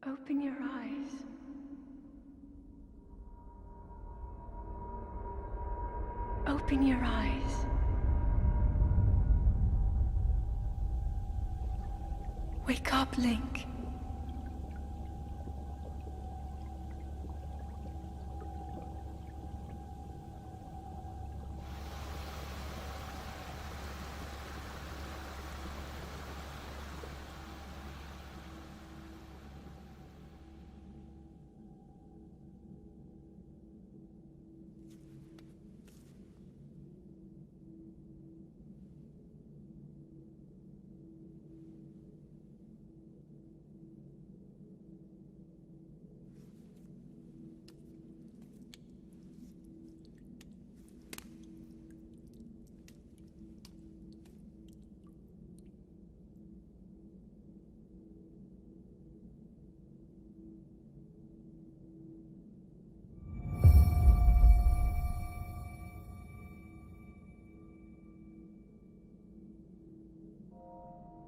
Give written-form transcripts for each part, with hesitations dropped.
Open your eyes. Open your eyes. Wake up, Link.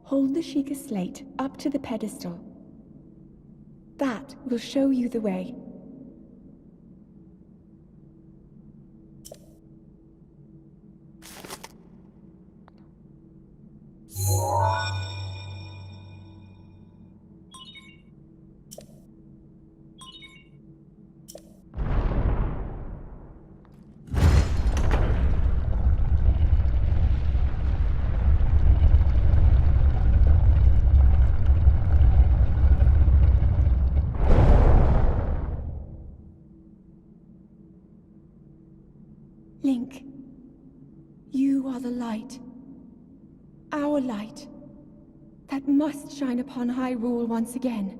Hold the Sheikah slate up to the pedestal. That will show you the way. Link, you are the light. Our light. That must shine upon Hyrule once again.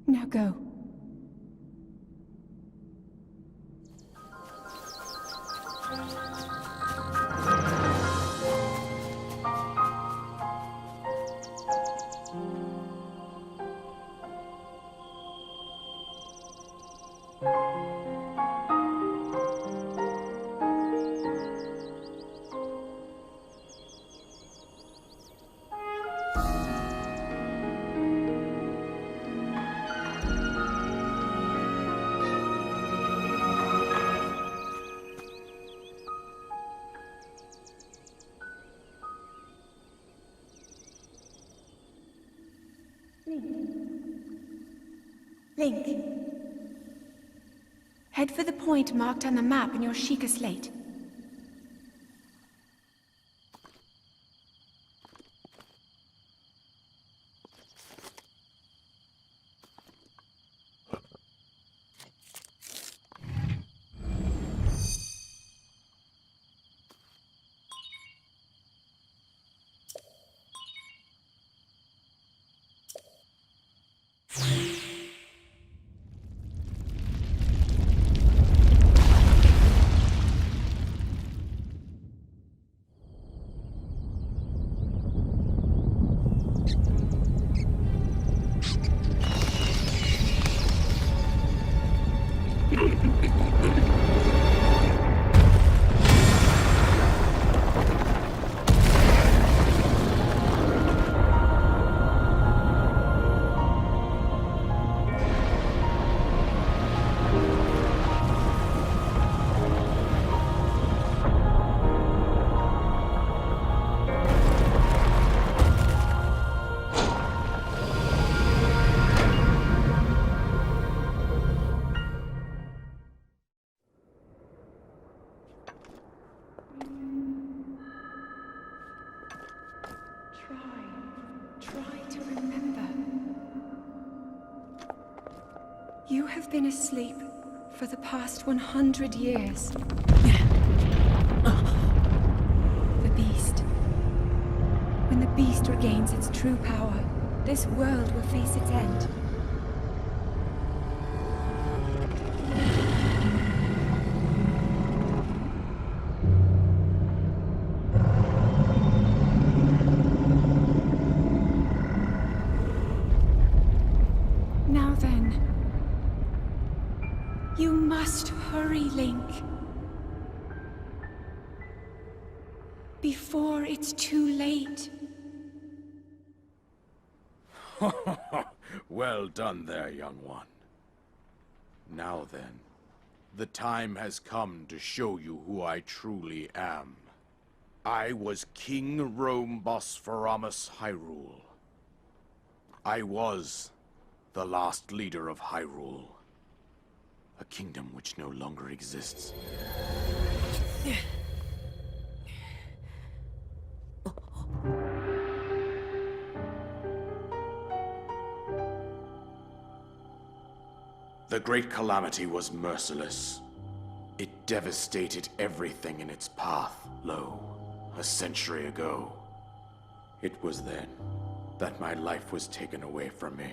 Now go. Link. Head for the point marked on the map in your Sheikah slate. You have been asleep for the past 100 years. The beast. When the beast regains its true power, this world will face its end. Hurry, Link. Before it's too late. Well done there, young one. Now then, the time has come to show you who I truly am. I was King RHOAM Bosphoramus Hyrule. I was the last leader of Hyrule. A kingdom which no longer exists. The Great Calamity was merciless. It devastated everything in its path, a century ago. It was then that my life was taken away from me.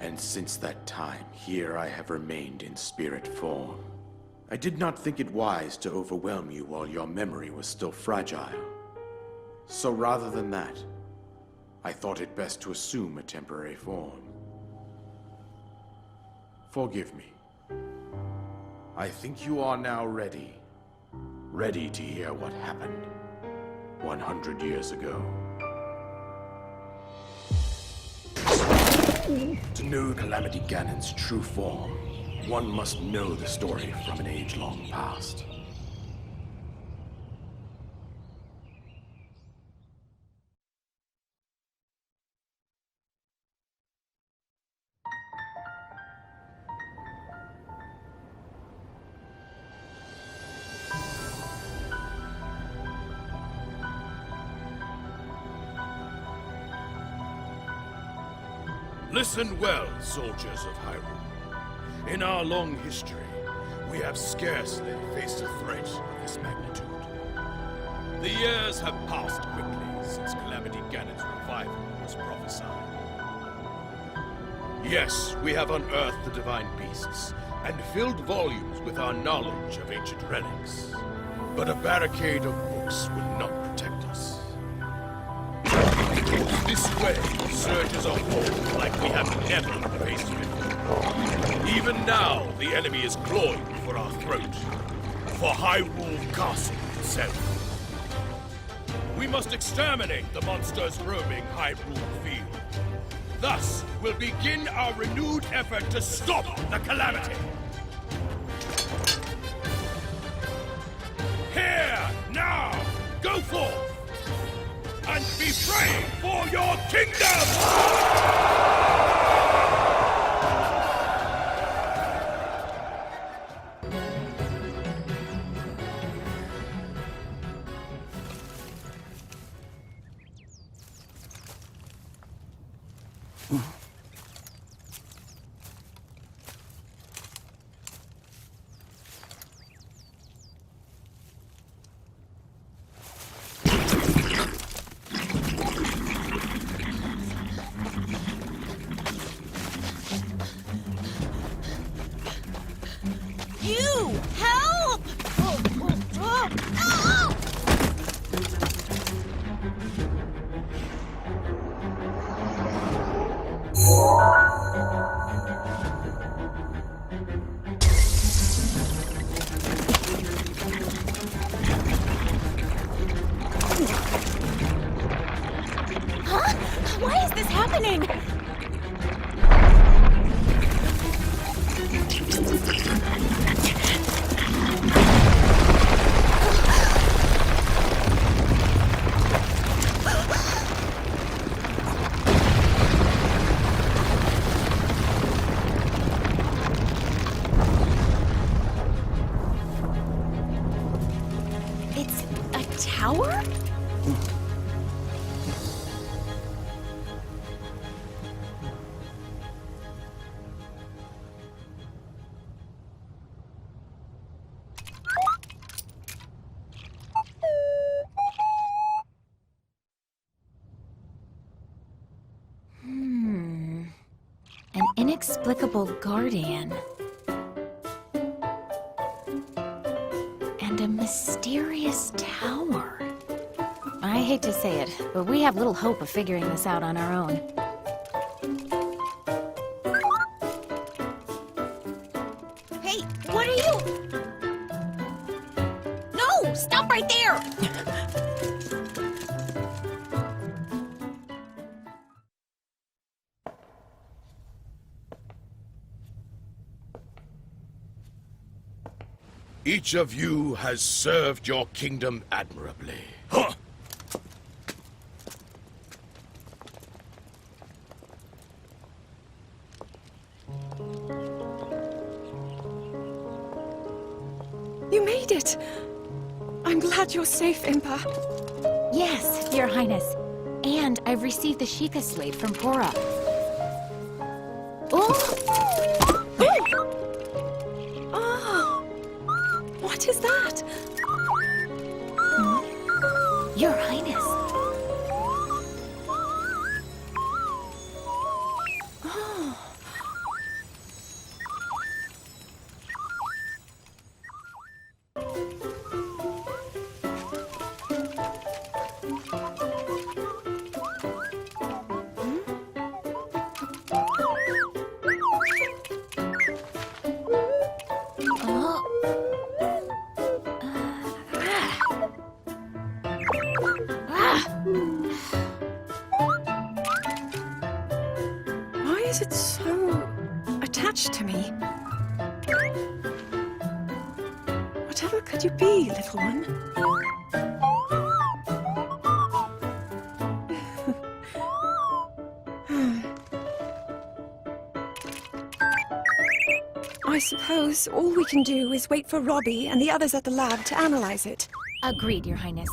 And since that time, here I have remained in spirit form. I did not think it wise to overwhelm you while your memory was still fragile. So rather than that, I thought it best to assume a temporary form. Forgive me. I think you are now ready. Ready to hear what happened 100 years ago. To know Calamity Ganon's true form, one must know the story from an age-long past. Listen well, soldiers of Hyrule. In our long history, we have scarcely faced a threat of this magnitude. The years have passed quickly since Calamity Ganon's revival was prophesied. Yes, we have unearthed the divine beasts and filled volumes with our knowledge of ancient relics. But a barricade of books will not protect us. This way surges a horde like we have never faced before. Even now, the enemy is clawing for our throat. For Hyrule Castle itself. We must exterminate the monsters roaming Hyrule Field. Thus, we'll begin our renewed effort to stop the Calamity. Here, now, go forth! And be brave for your kingdom! Why is this happening? It's a tower? An inexplicable guardian. And a mysterious tower. I hate to say it, but we have little hope of figuring this out on our own. Hey, what are you? Each of you has served your kingdom admirably. Huh! You made it! I'm glad you're safe, Impa. Yes, Your Highness. And I've received the Sheikah slate from Pora. Oh! Oh! What is that? Your Highness. Why is it so attached to me? Whatever could you be, little one? I suppose all we can do is wait for Robbie and the others at the lab to analyze it. Agreed, Your Highness.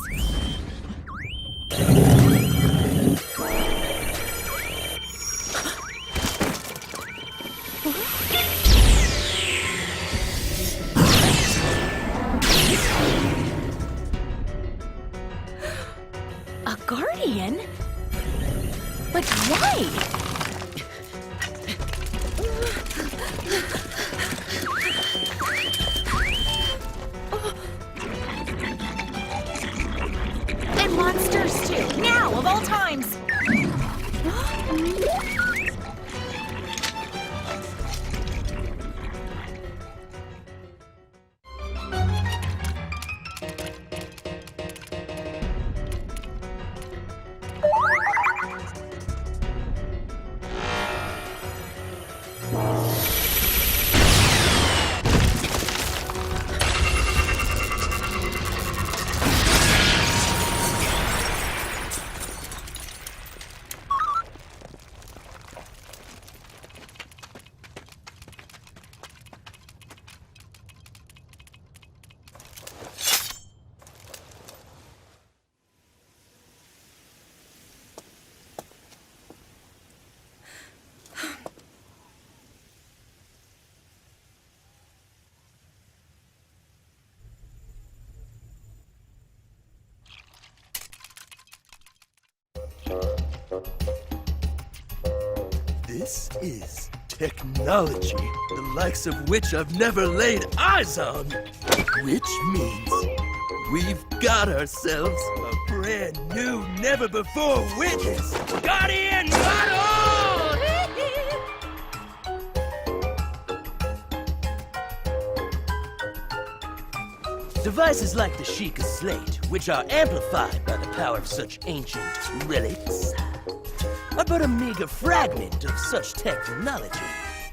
A guardian? But why? And monsters too, now of all times! This is technology, the likes of which I've never laid eyes on. Which means we've got ourselves a brand new, never-before witness. Guardian battle! Devices like the Sheikah slate, which are amplified by the power of such ancient relics, are but a meager fragment of such technology.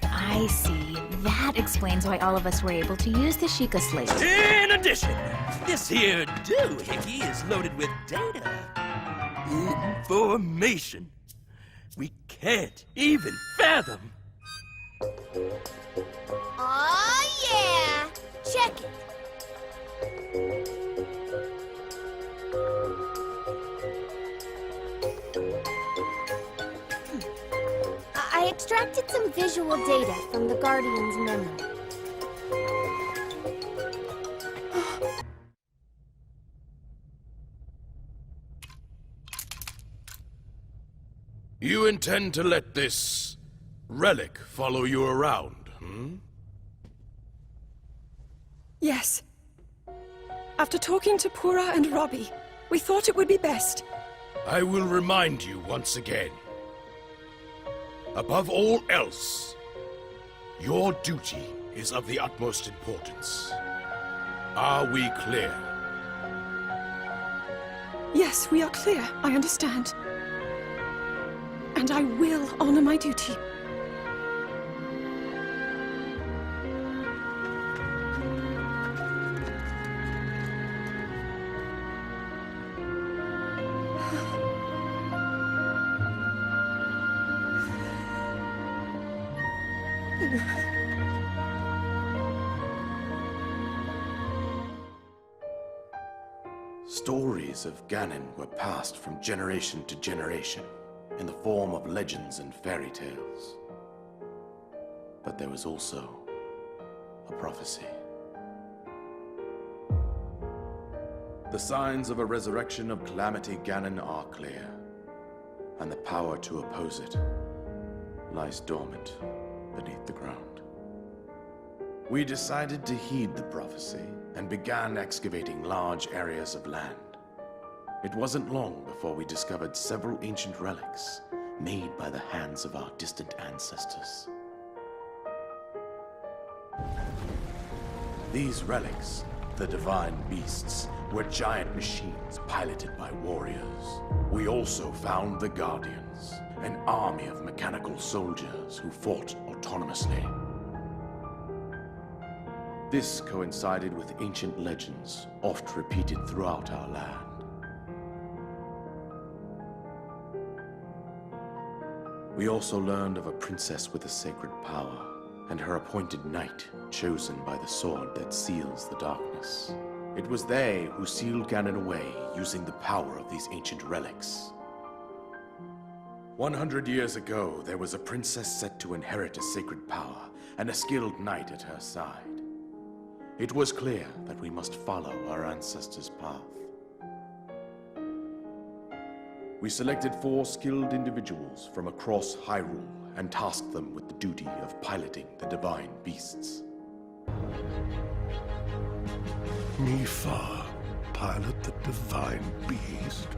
I see. That explains why all of us were able to use the Sheikah slate. In addition, this here doohickey is loaded with data. Information we can't even fathom. Aw, yeah! Check it. I extracted some visual data from the Guardian's memory. You intend to let this relic follow you around, hmm? Yes. After talking to Pura and Robbie, we thought it would be best. I will remind you once again. Above all else, your duty is of the utmost importance. Are we clear? Yes, we are clear. I understand. And I will honor my duty. Stories of Ganon were passed from generation to generation in the form of legends and fairy tales. But there was also a prophecy. The signs of a resurrection of Calamity Ganon are clear, and the power to oppose it lies dormant beneath the ground. We decided to heed the prophecy and began excavating large areas of land. It wasn't long before we discovered several ancient relics made by the hands of our distant ancestors. These relics, the divine beasts, were giant machines piloted by warriors. We also found the Guardians, an army of mechanical soldiers who fought autonomously. This coincided with ancient legends, oft repeated throughout our land. We also learned of a princess with a sacred power, and her appointed knight, chosen by the sword that seals the darkness. It was they who sealed Ganon away using the power of these ancient relics. 100 years ago, there was a princess set to inherit a sacred power, and a skilled knight at her side. It was clear that we must follow our ancestors' path. We selected 4 skilled individuals from across Hyrule and tasked them with the duty of piloting the divine beasts. Mipha, pilot the divine beast?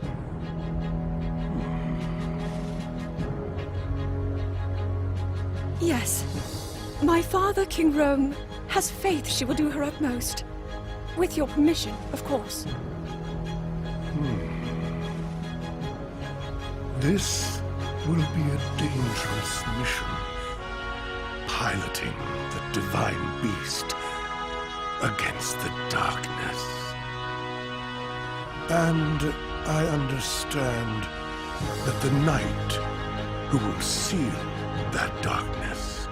Yes. My father, King RHOAM, has faith she will do her utmost. With your permission, of course. This will be a dangerous mission. Piloting the divine beast against the darkness. And I understand that the knight who will seal that darkness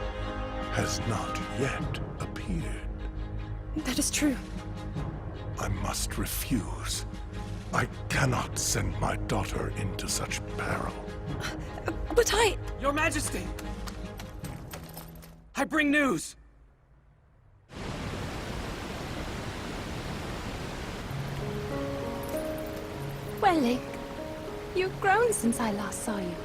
has not yet appeared. That is true. I must refuse. I cannot send my daughter into such peril. But I... Your Majesty! I bring news! Well, Link, you've grown since I last saw you.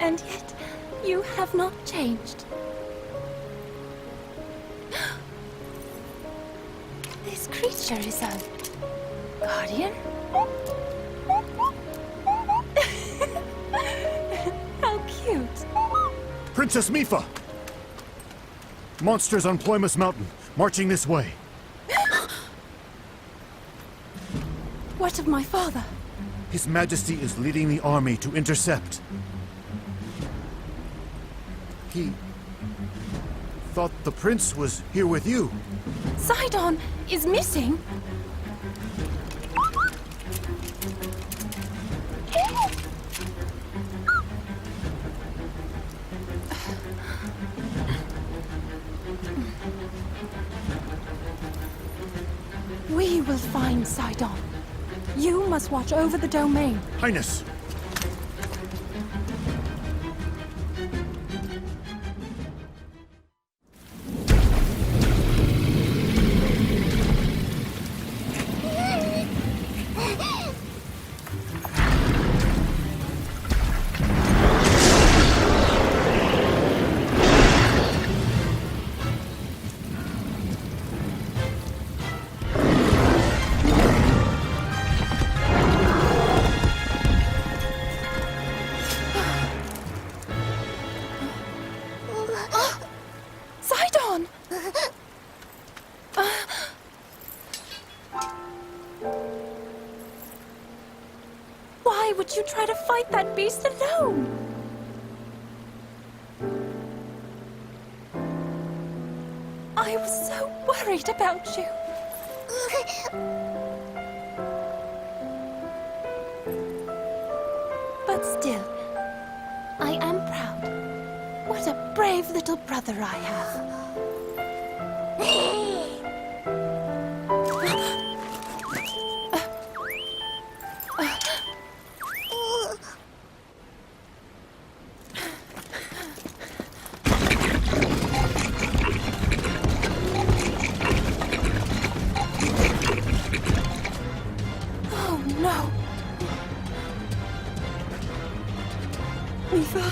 And yet, you have not changed. This creature is a guardian? How cute. Princess Mipha! Monsters on Ploymus Mountain, marching this way. What of my father? His Majesty is leading the army to intercept. He thought the prince was here with you. Sidon is missing. We will find Sidon. You must watch over the domain. Highness! did you try to fight that beast alone? I was so worried about you. But still, I am proud. What a brave little brother I have. Oh no! Mifa?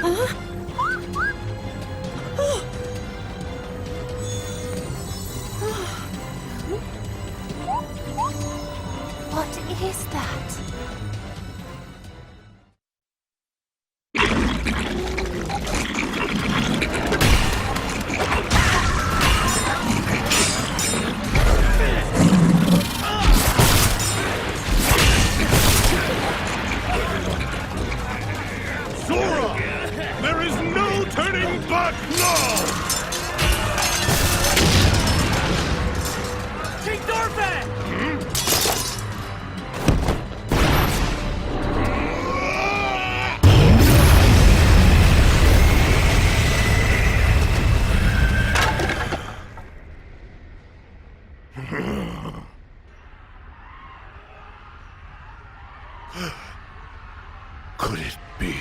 Huh? What is that? Zora! There is no turning back now! King DOREPHAN! Could it be?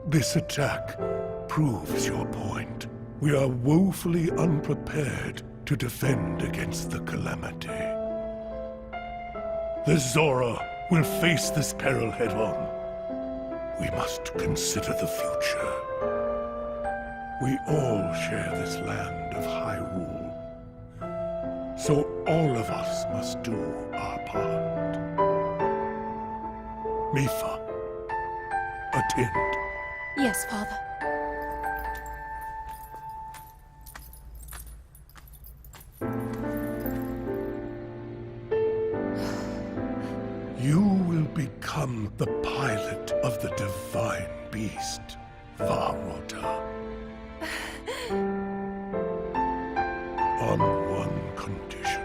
This attack proves your point. We are woefully unprepared to defend against the Calamity. The Zora will face this peril head-on. We must consider the future. We all share this land of Hyrule. So all of us must do our part. Mifa, attend. Yes, Father. You will become the pilot of the divine beast, Varota. On one condition.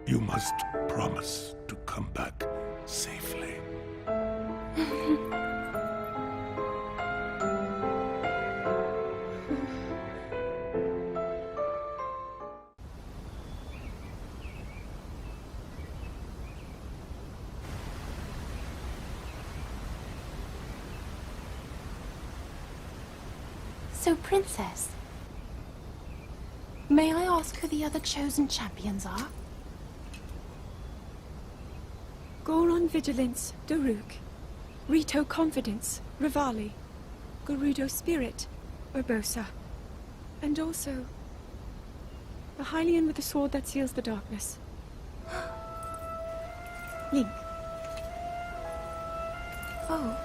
You must promise to come back safely. So, Princess, may I ask who the other chosen champions are? Goron Vigilance, Daruk. Rito Confidence, Rivali. Gerudo Spirit, Urbosa. And also, the Hylian with the sword that seals the darkness. Link. Oh.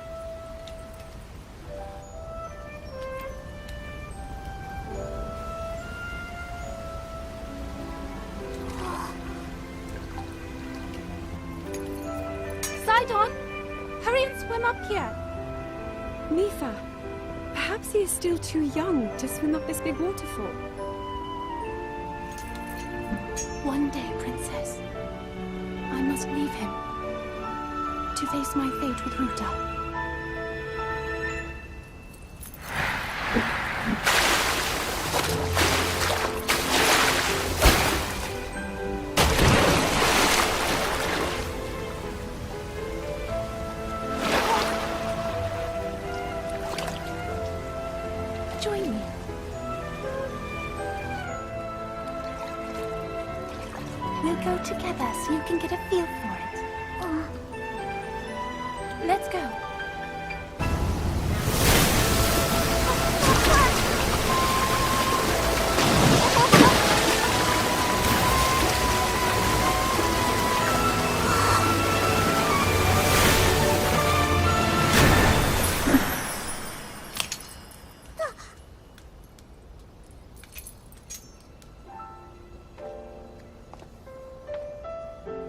Sidon! Hurry and swim up here! Mifa, perhaps he is still too young to swim up this big waterfall. One day, Princess, I must leave him to face my fate with Ruta. Join me. go together so you can get a feel for it. Let's go.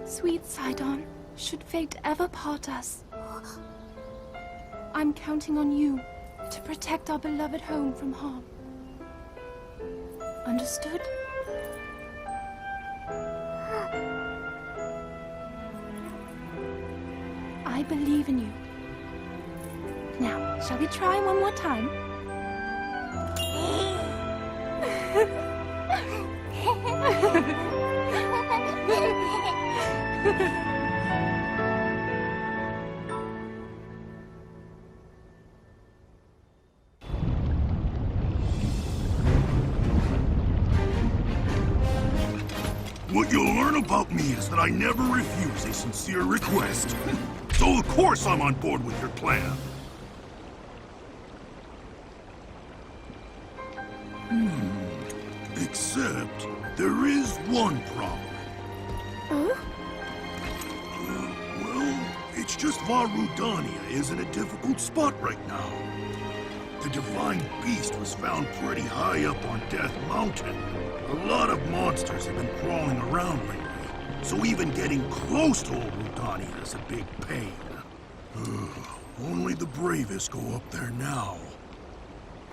Sweet Sidon, should fate ever part us, I'm counting on you to protect our beloved home from harm. Understood? I believe in you. Now, shall we try one more time? What you'll learn about me is that I never refuse a sincere request. So of course I'm on board with your plan. Except, there is one problem. Oh? Well, it's just Varudania is in a difficult spot right now. The Divine Beast was found pretty high up on Death Mountain. A lot of monsters have been crawling around lately, so even getting close to old Rudania is a big pain. Only the bravest go up there now.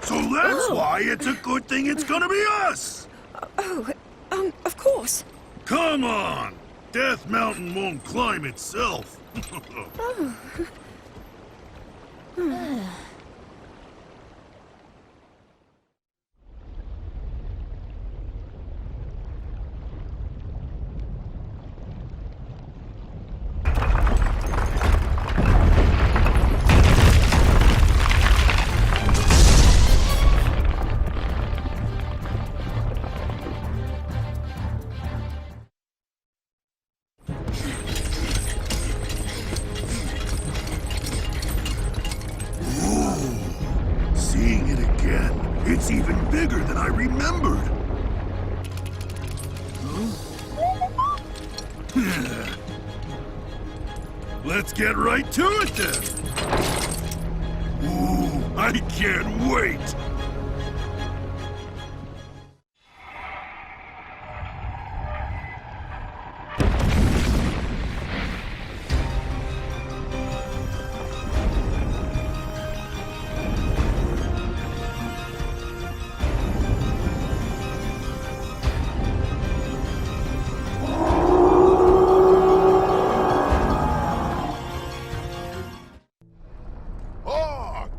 So that's why it's a good thing it's gonna be us! Of course. Come on! Death Mountain won't climb itself. Seeing it again, it's even bigger than I remembered. Huh? Let's get right to it then. Ooh, I can't wait.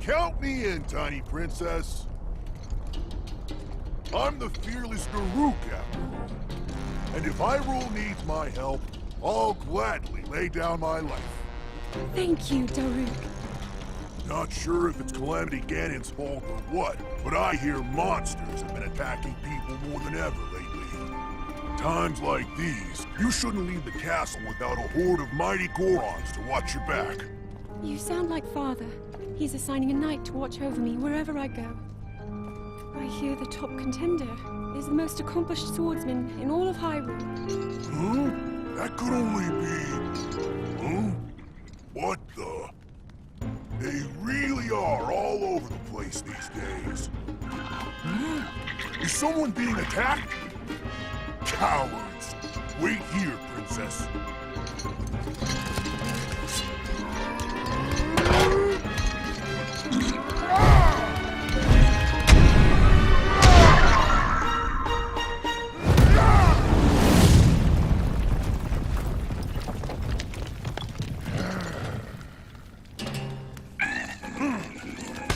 Count me in, tiny princess. I'm the fearless Daruk, after all. And if Hyrule needs my help, I'll gladly lay down my life. Thank you, Daruk. Not sure if it's Calamity Ganon's fault or what, but I hear monsters have been attacking people more than ever lately. Times like these, you shouldn't leave the castle without a horde of mighty Gorons to watch your back. You sound like Father. He's assigning a knight to watch over me wherever I go. I hear the top contender is the most accomplished swordsman in all of Hyrule. Huh? That could only be... Huh? What the... They really are all over the place these days. Is someone being attacked? Cowards! Wait here, princess.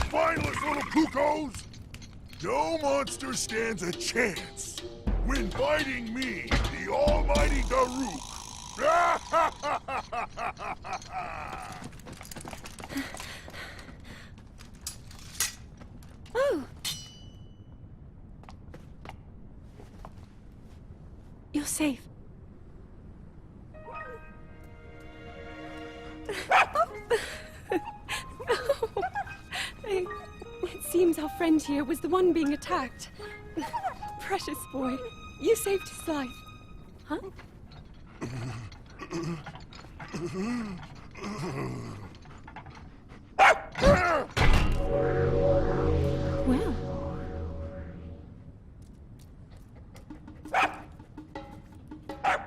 Spineless little cuckoos! No monster stands a chance when fighting me, the almighty Daruk. Oh! You're safe. friend here was the one being attacked. Precious boy. You saved his life. Huh? Well.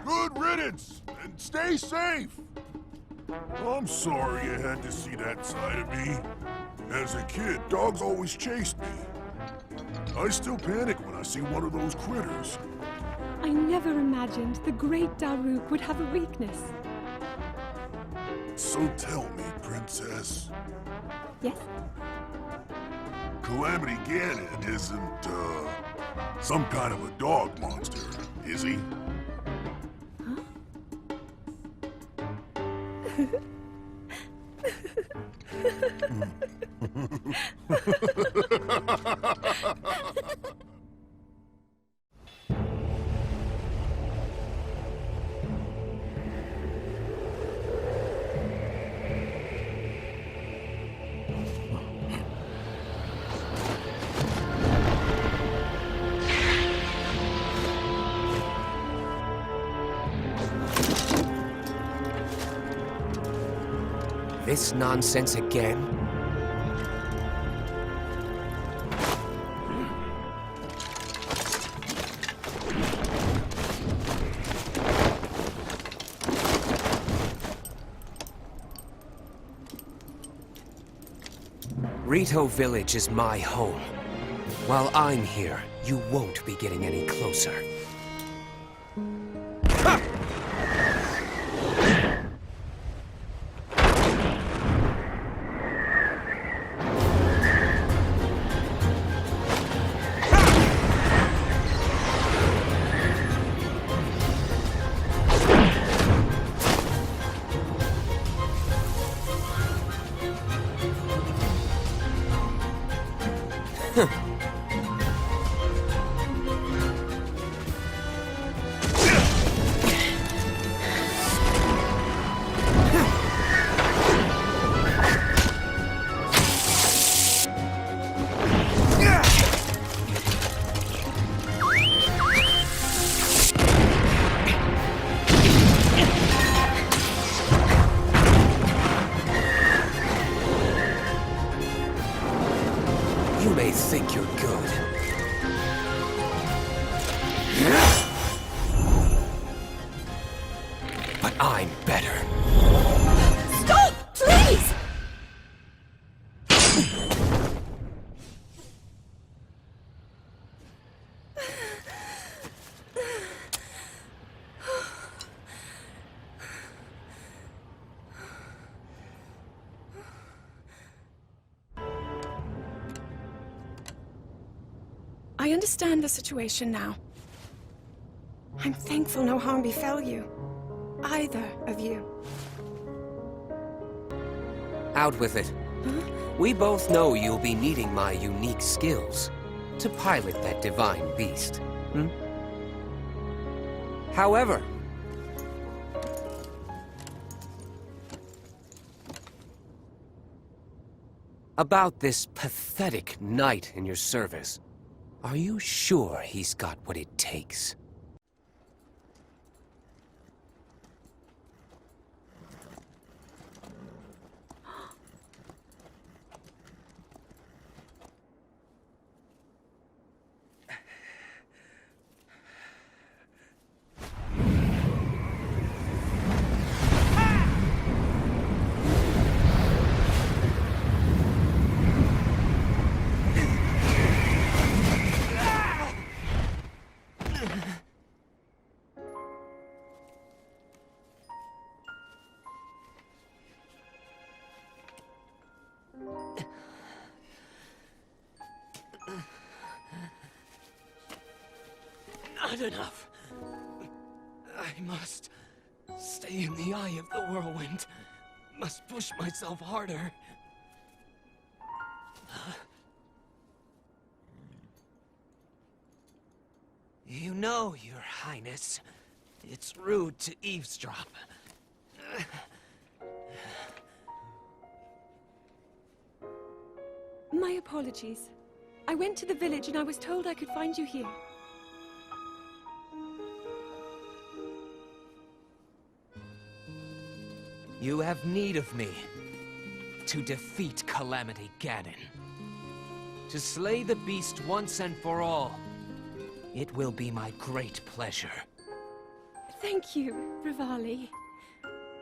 Good riddance, and stay safe. I'm sorry you had to see that side of me. As a kid, dogs always chased me. I still panic when I see one of those critters. I never imagined the great Daruk would have a weakness. So tell me, Princess. Yes? Calamity Ganon isn't, some kind of a dog monster, is he? This nonsense again? Rito Village is my home. While I'm here, you won't be getting any closer. You may think you're good. But I'm better. Stop! Please! I understand the situation now. I'm thankful no harm befell you. Either of you. Out with it. Huh? We both know you'll be needing my unique skills to pilot that divine beast. However, about this pathetic knight in your service, are you sure he's got what it takes? Not enough. I must stay in the eye of the whirlwind. Must push myself harder. You know, Your Highness, it's rude to eavesdrop. My apologies. I went to the village and I was told I could find you here. You have need of me to defeat Calamity Ganon. To slay the beast once and for all. It will be my great pleasure. Thank you, Rivali.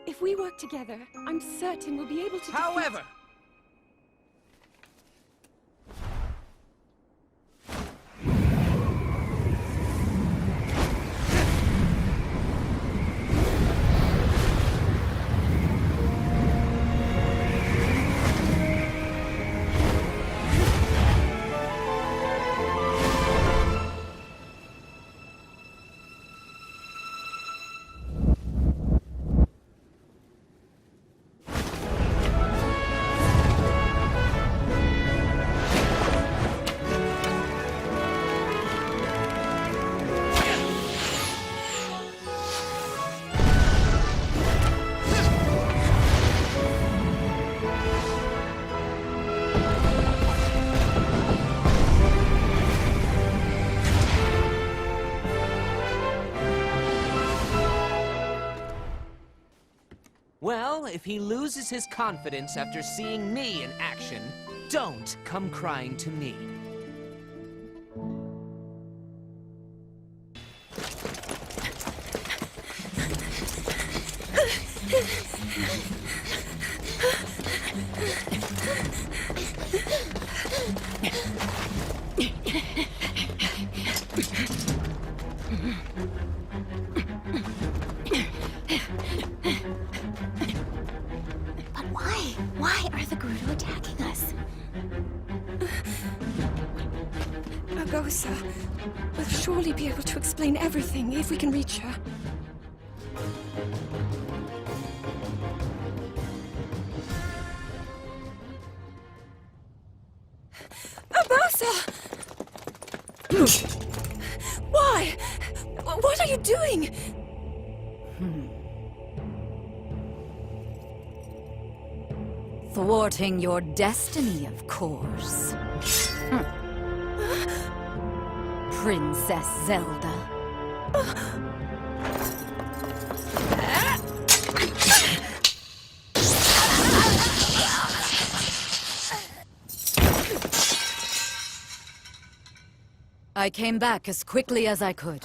If we work together, I'm certain we'll be able to However, well, if he loses his confidence after seeing me in action, don't come crying to me. But why? Why are the Gerudo attacking us? Urbosa will surely be able to explain everything if we can reach her. Urbosa! Why? What are you doing? Thwarting your destiny, of course. Princess Zelda. I came back as quickly as I could.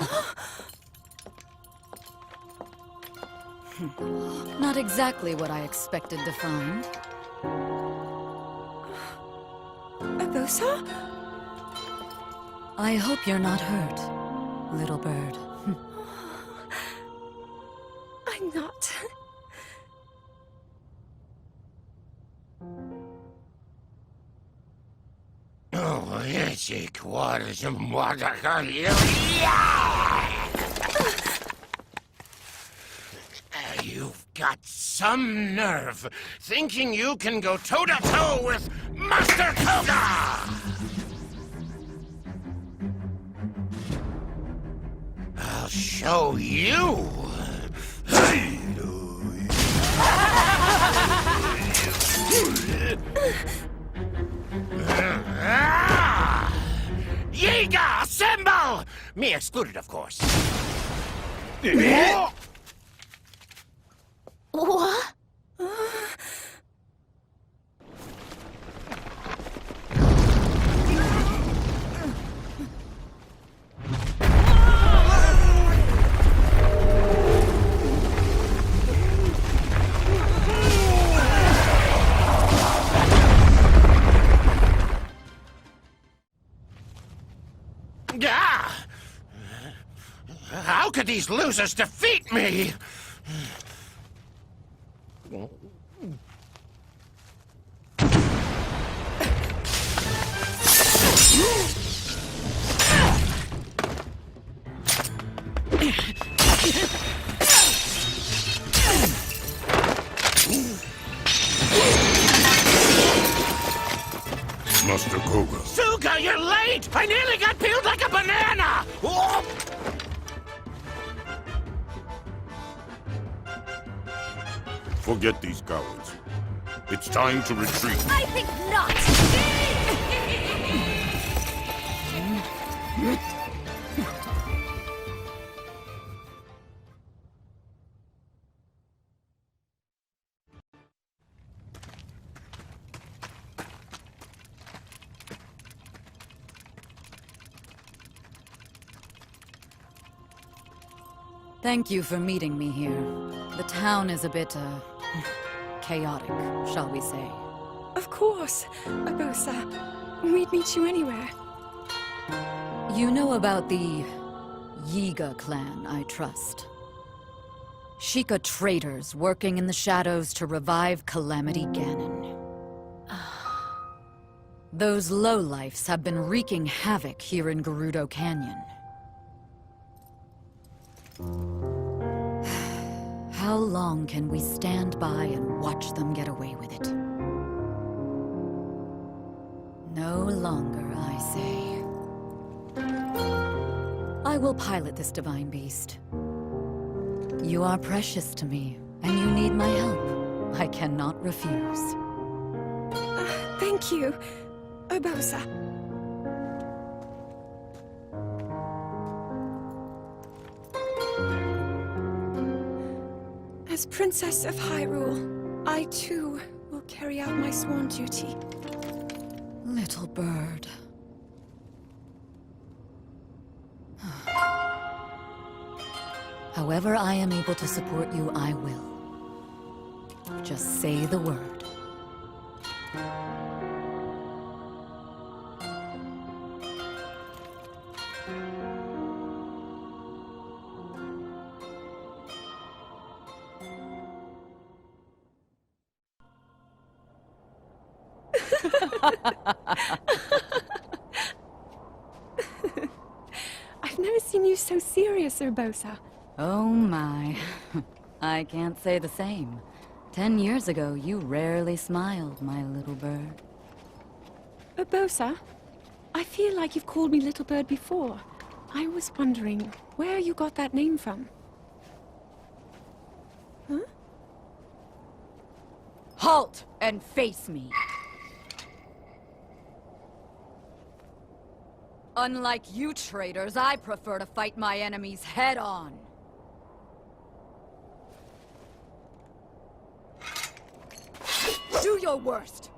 Not exactly what I expected to find. Urbosa? I hope you're not hurt, little bird. I'm not. Oh, you've got some nerve, thinking you can go toe-to-toe with Master Koga! I'll show you! Yiga, assemble! Me excluded, of course. What? How could these losers defeat me? Master Koga. Suga, you're late! I nearly got peeled like a banana! Oh! Forget these cowards. It's time to retreat. I think not! Thank you for meeting me here. The town is a bit, chaotic, shall we say. Of course, Urbosa. We'd meet you anywhere. You know about the Yiga clan, I trust. Sheikah traitors working in the shadows to revive Calamity Ganon. Those lowlifes have been wreaking havoc here in Gerudo Canyon. How long can we stand by and watch them get away with it? No longer, I say. I will pilot this divine beast. You are precious to me, and you need my help. I cannot refuse. Thank you, Urbosa. As Princess of Hyrule, I too will carry out my sworn duty. Little bird. However I am able to support you, I will. Just say the word. I've never seen you so serious, Urbosa. Oh my. I can't say the same. 10 years ago, you rarely smiled, my little bird. Urbosa, I feel like you've called me Little Bird before. I was wondering where you got that name from. Huh? Halt and face me! Unlike you traitors, I prefer to fight my enemies head-on. Do your worst!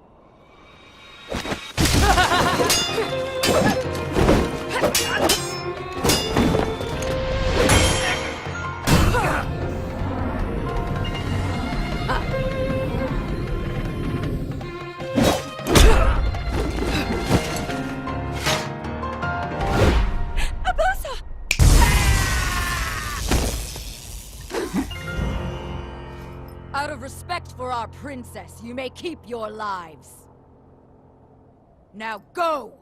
Out of respect for our princess, you may keep your lives. Now go!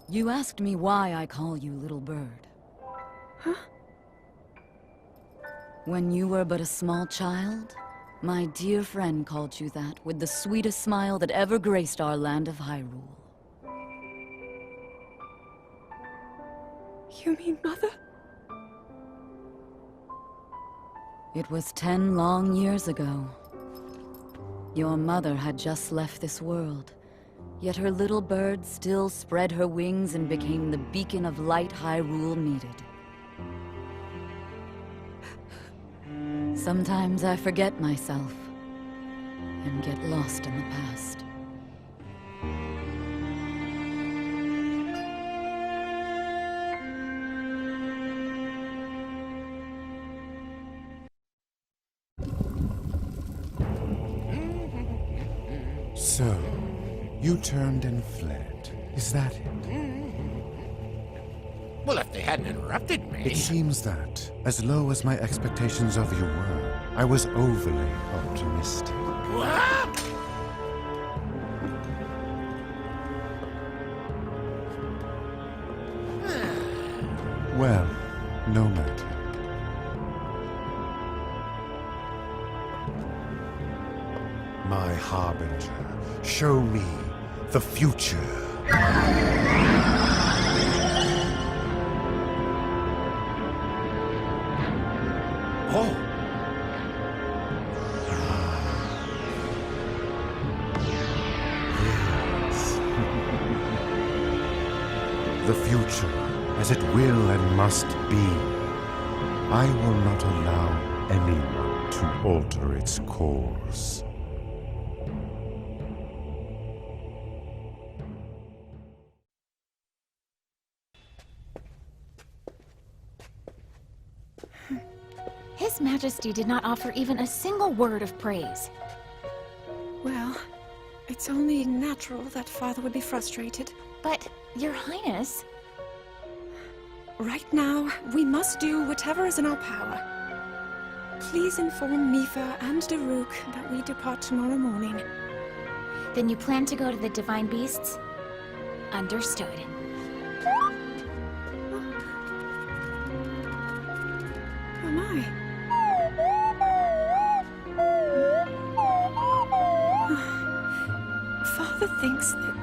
You asked me why I call you Little Bird. Huh? When you were but a small child, my dear friend called you that with the sweetest smile that ever graced our land of Hyrule. You mean Mother? It was 10 long years ago. Your mother had just left this world, yet her little bird still spread her wings and became the beacon of light Hyrule needed. Sometimes I forget myself and get lost in the past. So, you turned and fled. Is that it? Well, if they hadn't interrupted me... It seems that, as low as my expectations of you were, I was overly optimistic. What? Well, no matter. My harbinger, show me the future. Oh! as it will and must be. I will not allow anyone to alter its course. His Majesty did not offer even a single word of praise. Well, it's only natural that Father would be frustrated. But, Your Highness... Right now, we must do whatever is in our power. Please inform Mifa and Daruk that we depart tomorrow morning. Then you plan to go to the Divine Beasts? Understood. Oh my. Father thinks that...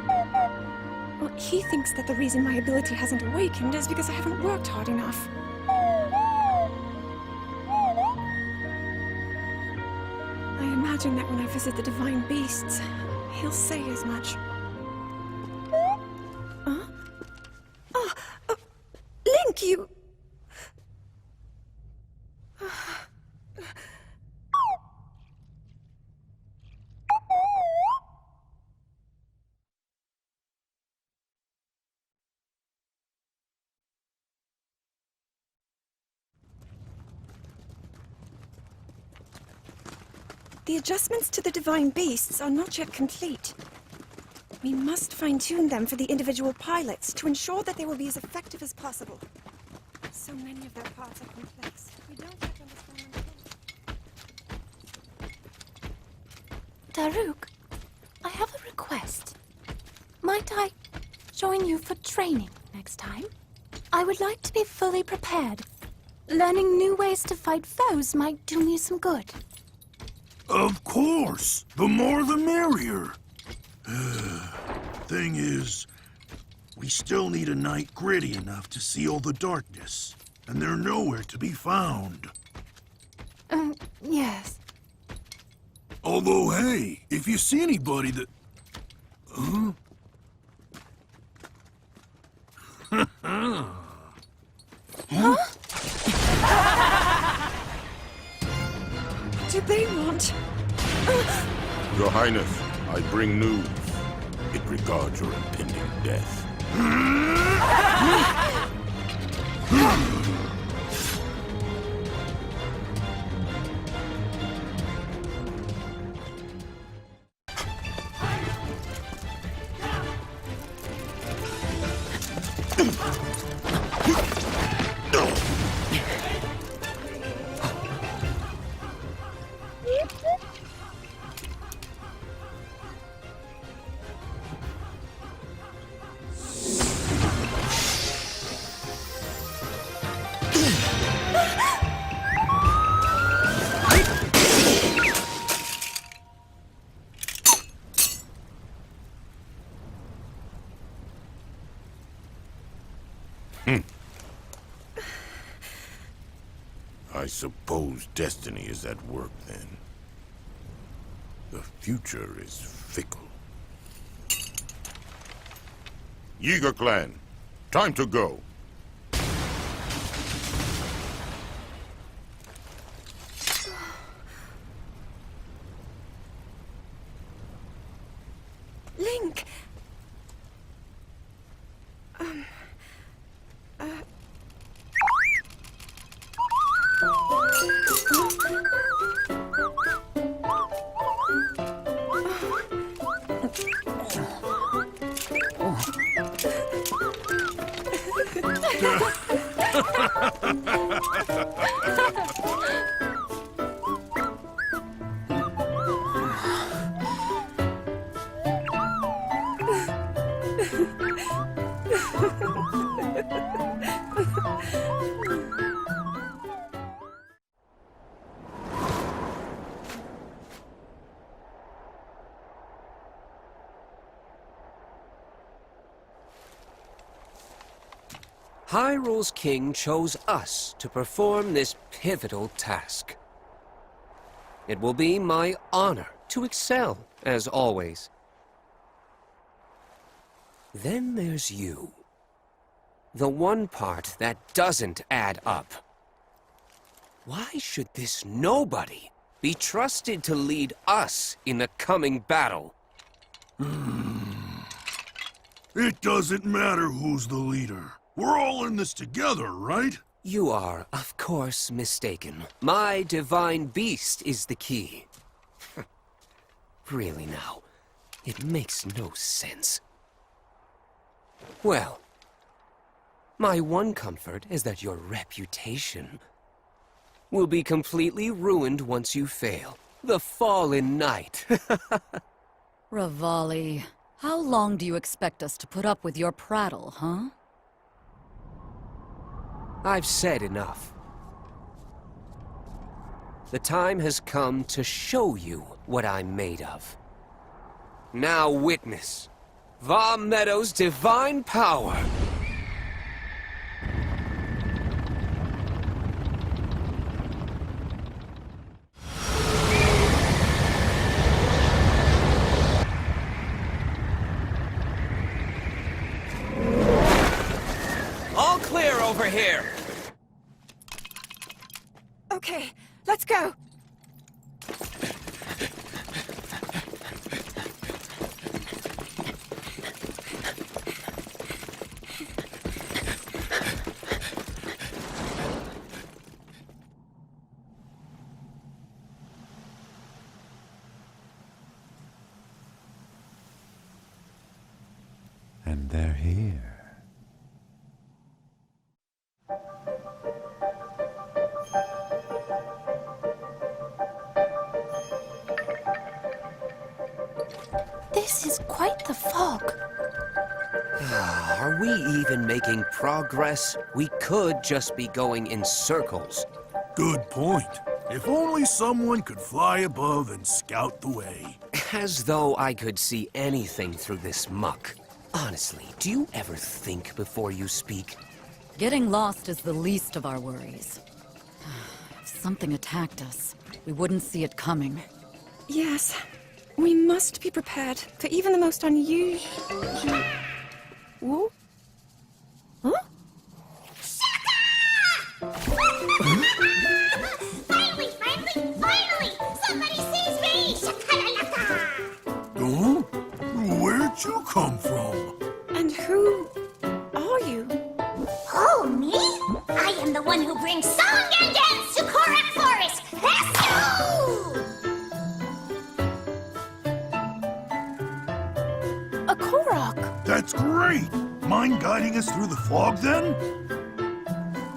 Well, he thinks that the reason my ability hasn't awakened is because I haven't worked hard enough. I imagine that when I visit the Divine Beasts, he'll say as much. Huh? Oh, Link, you... The adjustments to the Divine Beasts are not yet complete. We must fine-tune them for the individual pilots to ensure that they will be as effective as possible. So many of their parts are complex. We don't yet understand them fully. Daruk, I have a request. Might I join you for training next time? I would like to be fully prepared. Learning new ways to fight foes might do me some good. Of course! The more the merrier! Thing is, we still need a night gritty enough to see all the darkness, and they're nowhere to be found. Yes. Although, hey, if you see anybody that... Huh? Huh? Do they want... Your Highness, I bring news. It regards your impending death. I suppose destiny is at work, then. The future is fickle. Yeager clan, time to go. Link! Hyrule's king chose us to perform this pivotal task. It will be my honor to excel, as always. Then there's you. the one part that doesn't add up. Why should this nobody be trusted to lead us in the coming battle? It doesn't matter who's the leader. We're all in this together, right? You are, of course, mistaken. My divine beast is the key. Really now, it makes no sense. Well, my one comfort is that your reputation will be completely ruined once you fail. The fallen knight. Rivali, how long do you expect us to put up with your prattle, huh? I've said enough. The time has come to show you what I'm made of. Now witness Va Meadow's divine power. All clear over here. Okay, let's go. And they're here. This is quite the fog. Are we even making progress? We could just be going in circles. Good point. If only someone could fly above and scout the way. As though I could see anything through this muck. Honestly, do you ever think before you speak? Getting lost is the least of our worries. If something attacked us, we wouldn't see it coming. Yes, we must be prepared for even the most unusual... Whoa? Huh? Finally! Somebody sees me! Shakalaka! Oh? Where'd you come from? And who are you? Oh, me? I am the one who brings song and dance to Korak Forest! Let's go! A Korok! That's great! Mind guiding us through the fog, then?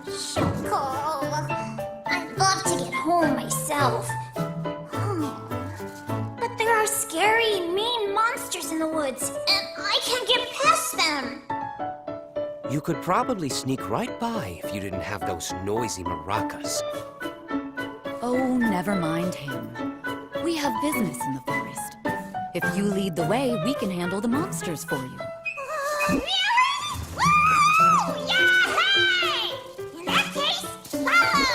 Shuckle. I'd love to get home myself. But there are scary, mean monsters in the woods, and I can't get past them. You could probably sneak right by if you didn't have those noisy maracas. Oh, never mind him. We have business in the forest. If you lead the way, we can handle the monsters for you. Woo! Yahey! In that case, follow!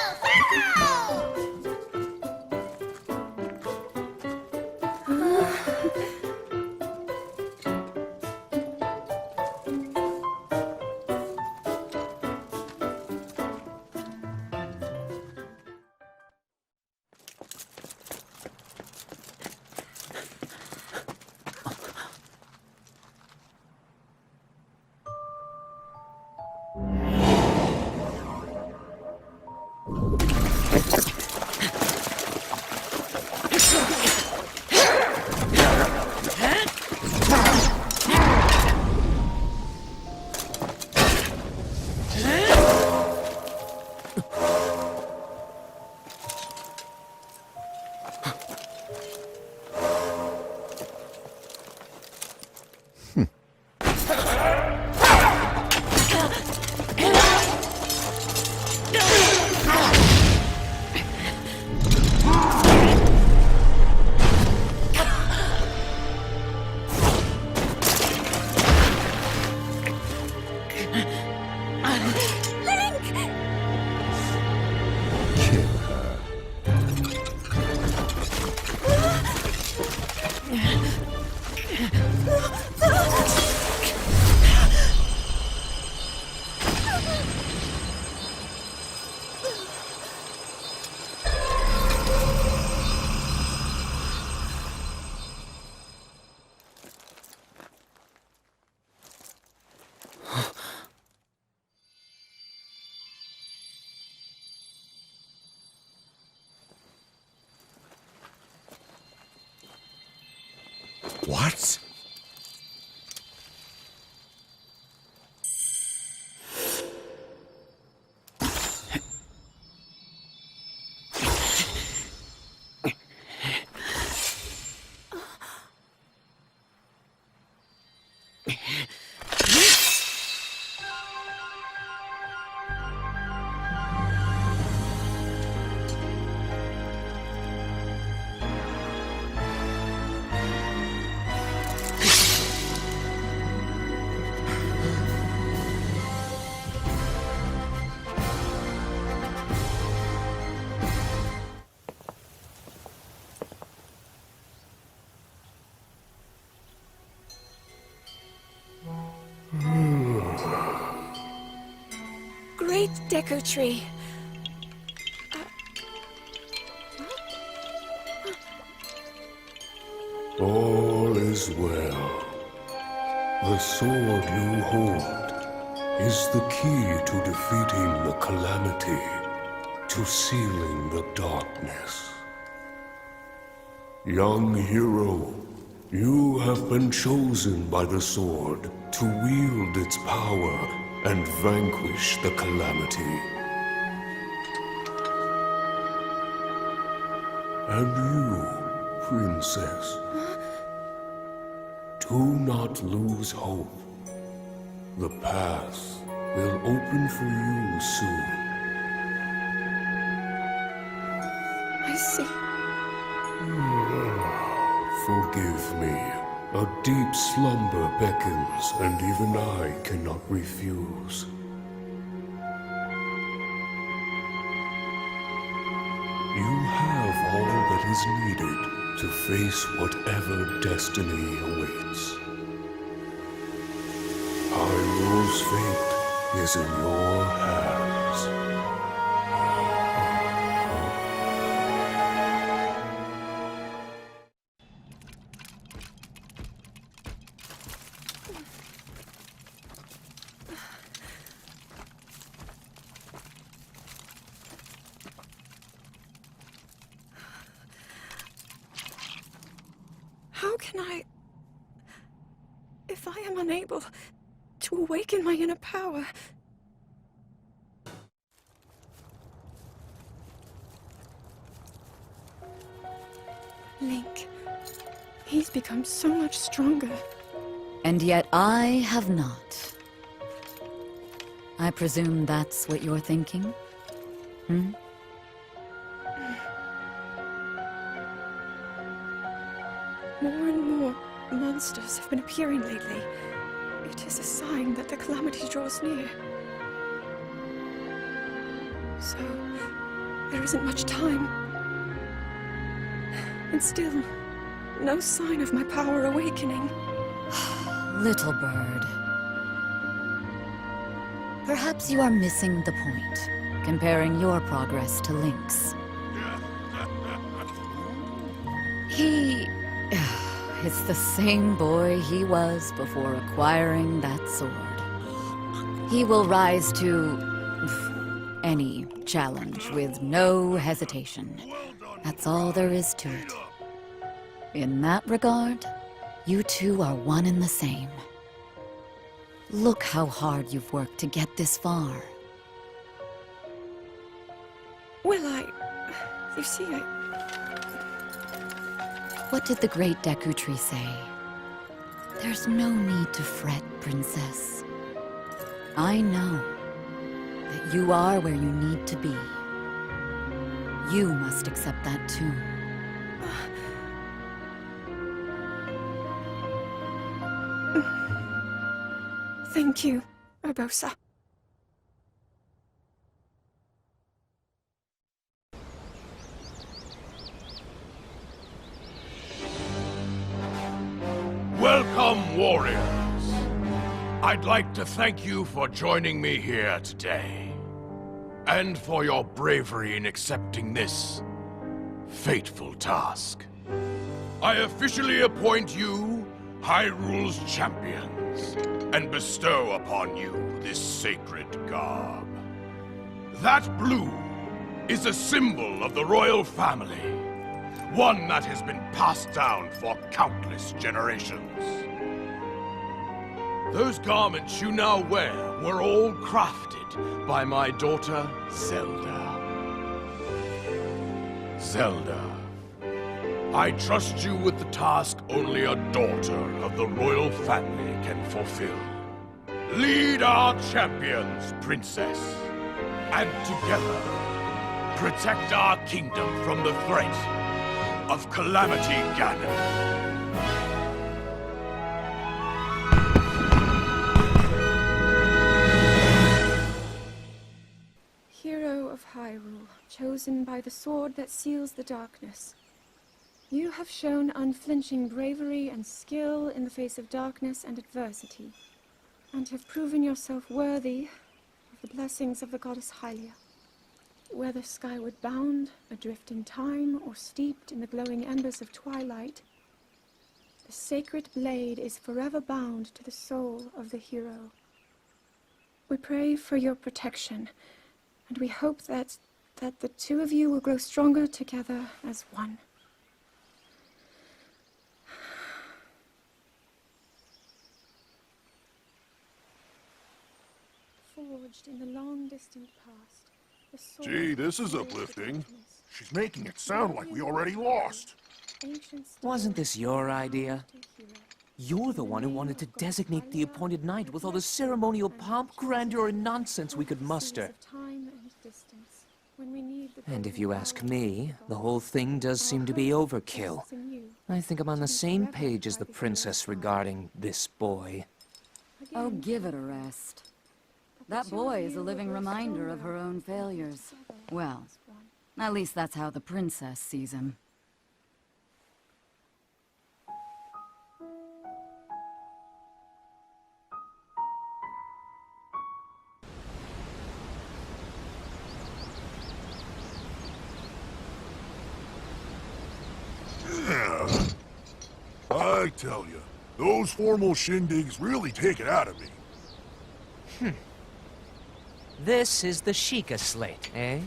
Silence! Great Deku Tree. All is well. The sword you hold is the key to defeating the Calamity, to sealing the darkness. Young hero, you have been chosen by the sword to wield its power and vanquish the Calamity. And you, Princess, do not lose hope. The path will open for you soon. I see. Forgive me. A deep slumber beckons, and even I cannot refuse. You have all that is needed to face whatever destiny awaits. Hyrule's fate is in your hands. How can I... If I am unable to awaken my inner power... Link, he's become so much stronger. And yet I have not. I presume that's what you're thinking? Hmm? More and more monsters have been appearing lately. It is a sign that the Calamity draws near. So, there isn't much time. And still, no sign of my power awakening. Little bird. Perhaps you are missing the point, comparing your progress to Link's. He... is the same boy he was before acquiring that sword. He will rise to any challenge with no hesitation. That's all there is to it. In that regard, you two are one and the same. Look how hard you've worked to get this far. Well, you see, What did the great Deku Tree say? There's no need to fret, Princess. I know that you are where you need to be. You must accept that too. Thank you, Urbosa. Welcome, warriors. I'd like to thank you for joining me here today, and for your bravery in accepting this fateful task. I officially appoint you Hyrule's champions, and bestow upon you this sacred garb. That blue is a symbol of the royal family, one that has been passed down for countless generations. Those garments you now wear were all crafted by my daughter, Zelda. Zelda, I trust you with the task only a daughter of the royal family can fulfill. Lead our champions, Princess, and together, protect our kingdom from the threat of Calamity Ganon. Hero of Hyrule, chosen by the sword that seals the darkness. You have shown unflinching bravery and skill in the face of darkness and adversity, and have proven yourself worthy of the blessings of the goddess Hylia. Whether skyward bound, adrift in time, or steeped in the glowing embers of twilight, the sacred blade is forever bound to the soul of the hero. We pray for your protection, and we hope that the two of you will grow stronger together as one. Forged in the long distant past. Gee, this is uplifting. She's making it sound like we already lost. Wasn't this your idea? You're the one who wanted to designate the appointed night with all the ceremonial pomp, grandeur, and nonsense we could muster. And if you ask me, the whole thing does seem to be overkill. I think I'm on the same page as the princess regarding this boy. Oh, give it a rest. That boy is a living reminder of her own failures. Well, at least that's how the princess sees him. Yeah. I tell you, those formal shindigs really take it out of me. This is the Sheikah slate, eh?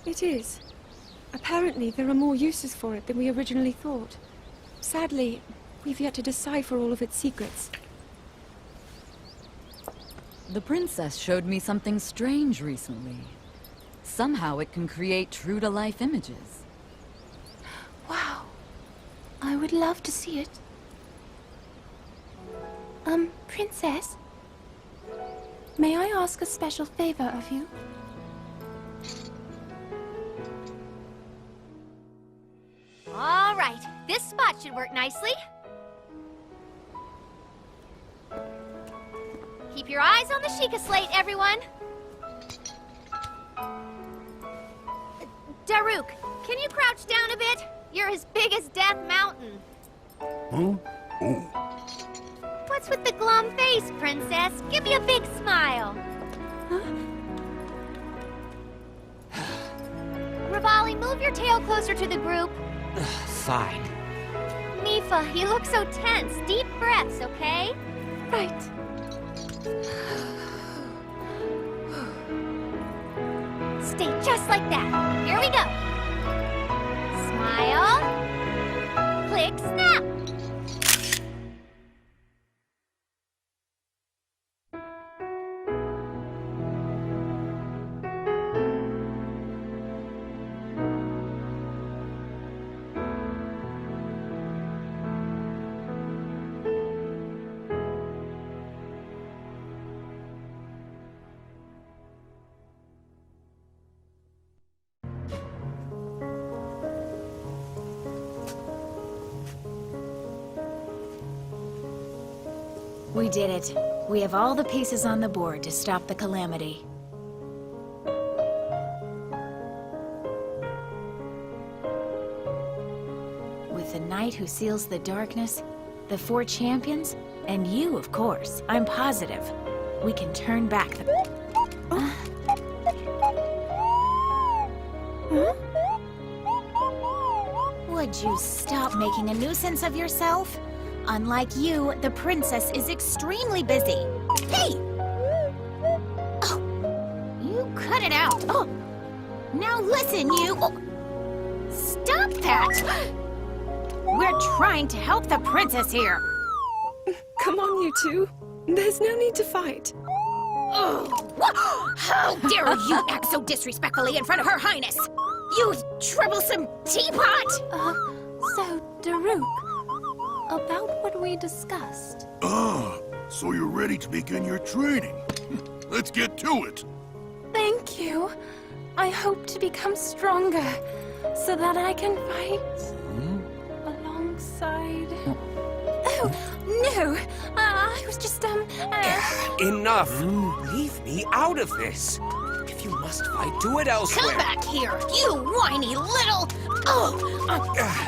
It is. Apparently, there are more uses for it than we originally thought. Sadly, we've yet to decipher all of its secrets. The princess showed me something strange recently. Somehow it can create true-to-life images. Wow. I would love to see it. Princess? May I ask a special favor of you? All right, this spot should work nicely. Keep your eyes on the Sheikah slate, everyone. Daruk, can you crouch down a bit? You're as big as Death Mountain. Huh? Oh. What's with the glum face, Princess? Give me a big smile. Rivali, move your tail closer to the group. Fine. Mifa, you look so tense. Deep breaths, okay? Right. Stay just like that. Here we go. Smile. Click, snap. We did it. We have all the pieces on the board to stop the Calamity. With the Knight who seals the darkness, the 4 champions, and you, of course, I'm positive. We can turn back the... Would you stop making a nuisance of yourself? Unlike you, the princess is extremely busy. Hey! Oh, you cut it out. Oh, now listen, you... Oh. Stop that! We're trying to help the princess here. Come on, you two. There's no need to fight. Oh, how dare you act so disrespectfully in front of Her Highness! You troublesome teapot! So, Daruk, about what we discussed. So you're ready to begin your training. Let's get to it. Thank you. I hope to become stronger so that I can fight alongside... Oh, no! I was just, Enough! Leave me out of this! If you must fight, do it elsewhere! Come back here, you whiny little...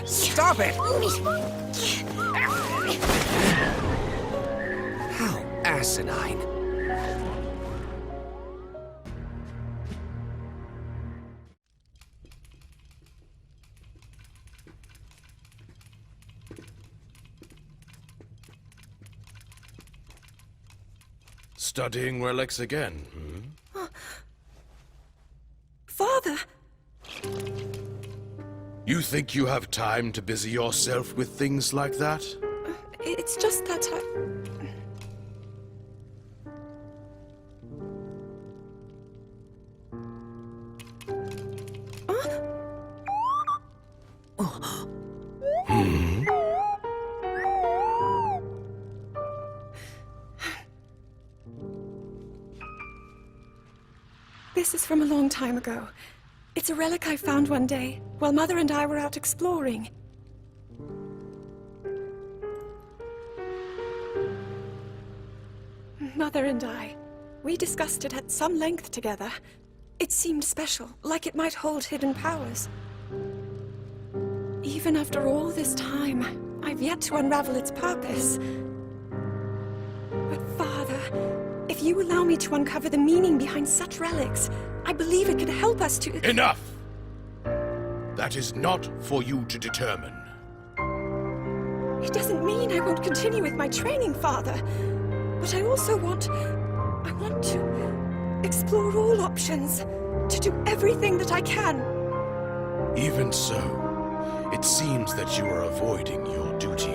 Stop it! How asinine. Studying relics again, Father! You think you have time to busy yourself with things like that? It's just that This is from a long time ago. It's a relic I found one day, while Mother and I were out exploring. Mother and I, we discussed it at some length together. It seemed special, like it might hold hidden powers. Even after all this time, I've yet to unravel its purpose. But Father, if you allow me to uncover the meaning behind such relics, I believe it could help us to... Enough! That is not for you to determine. It doesn't mean I won't continue with my training, Father. But I also want to explore all options, to do everything that I can. Even so, it seems that you are avoiding your duty.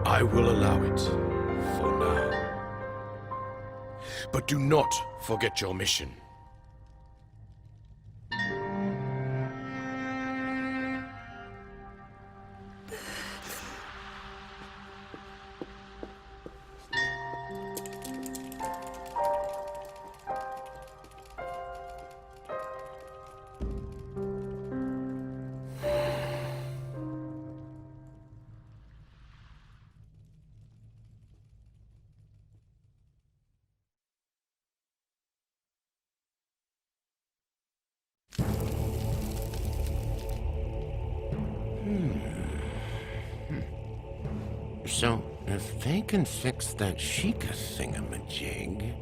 I will allow it, for now. But do not forget your mission. So, if they can fix that Sheikah thingamajig,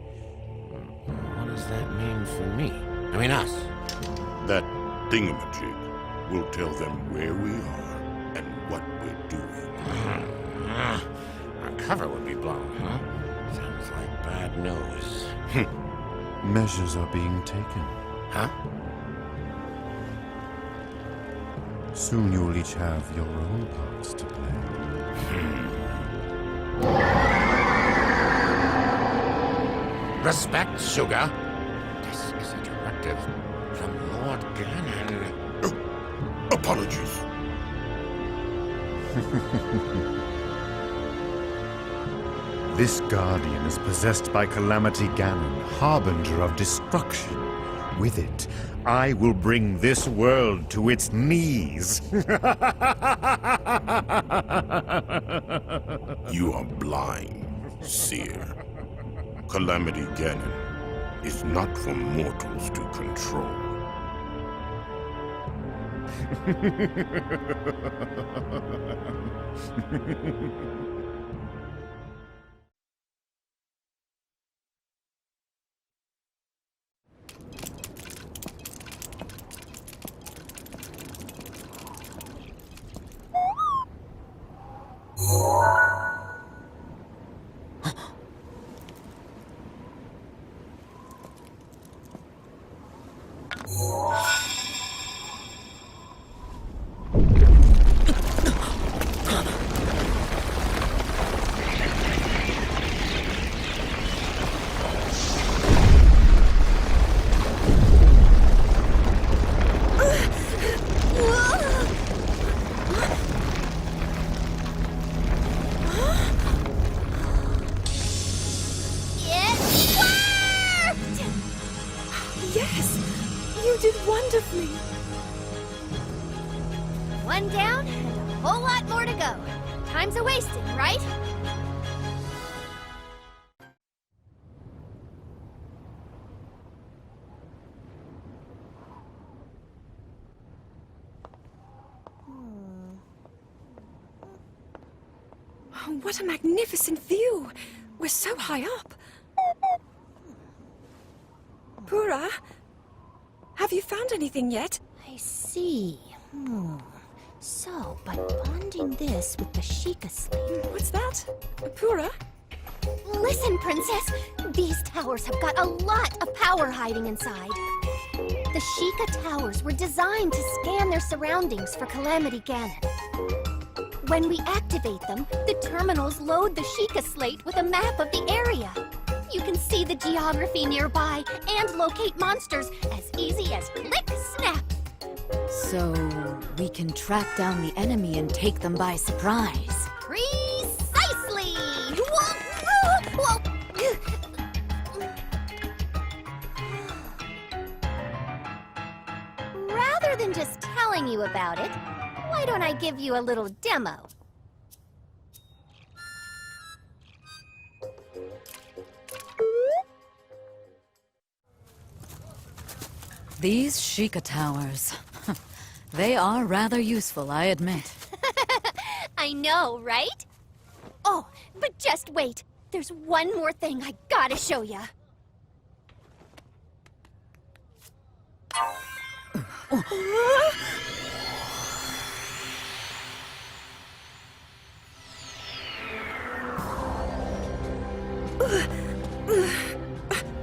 what does that mean for me? I mean us. That thingamajig will tell them where we are and what we're doing. Our cover would be blown, huh? Sounds like bad news. Measures are being taken. Huh? Soon you'll each have your own parts to play. Respect, Sugar. This is a directive from Lord Ganon. Apologies. This guardian is possessed by Calamity Ganon, harbinger of destruction. With it, I will bring this world to its knees. You are blind, Seer. Calamity Ganon is not for mortals to control. wonderfully. One down and a whole lot more to go. Time's a-wasting, right? Oh, what a magnificent view! We're so high up. Pura, have you found anything yet? I see. So, by bonding this with the Sheikah slate... What's that? Pura? Listen, Princess! These towers have got a lot of power hiding inside. The Sheikah towers were designed to scan their surroundings for Calamity Ganon. When we activate them, the terminals load the Sheikah slate with a map of the area. You can see the geography nearby and locate monsters as easy as click, snap. So, we can track down the enemy and take them by surprise. Precisely! Whoa! Rather than just telling you about it, why don't I give you a little demo? These Sheikah towers. They are rather useful, I admit. I know, right? Oh, but just wait. There's one more thing I gotta show ya.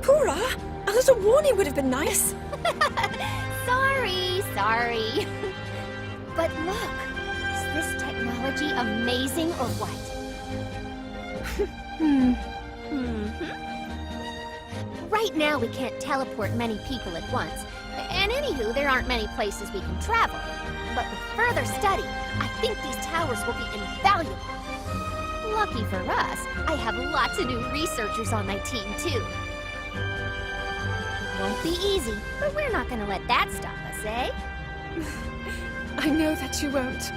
Pura, a little warning would have been nice. Sorry. But look, is this technology amazing or what? Right now we can't teleport many people at once. And anywho, there aren't many places we can travel. But with further study, I think these towers will be invaluable. Lucky for us, I have lots of new researchers on my team, too. It won't be easy, but we're not gonna let that stop us, eh? I know that you won't.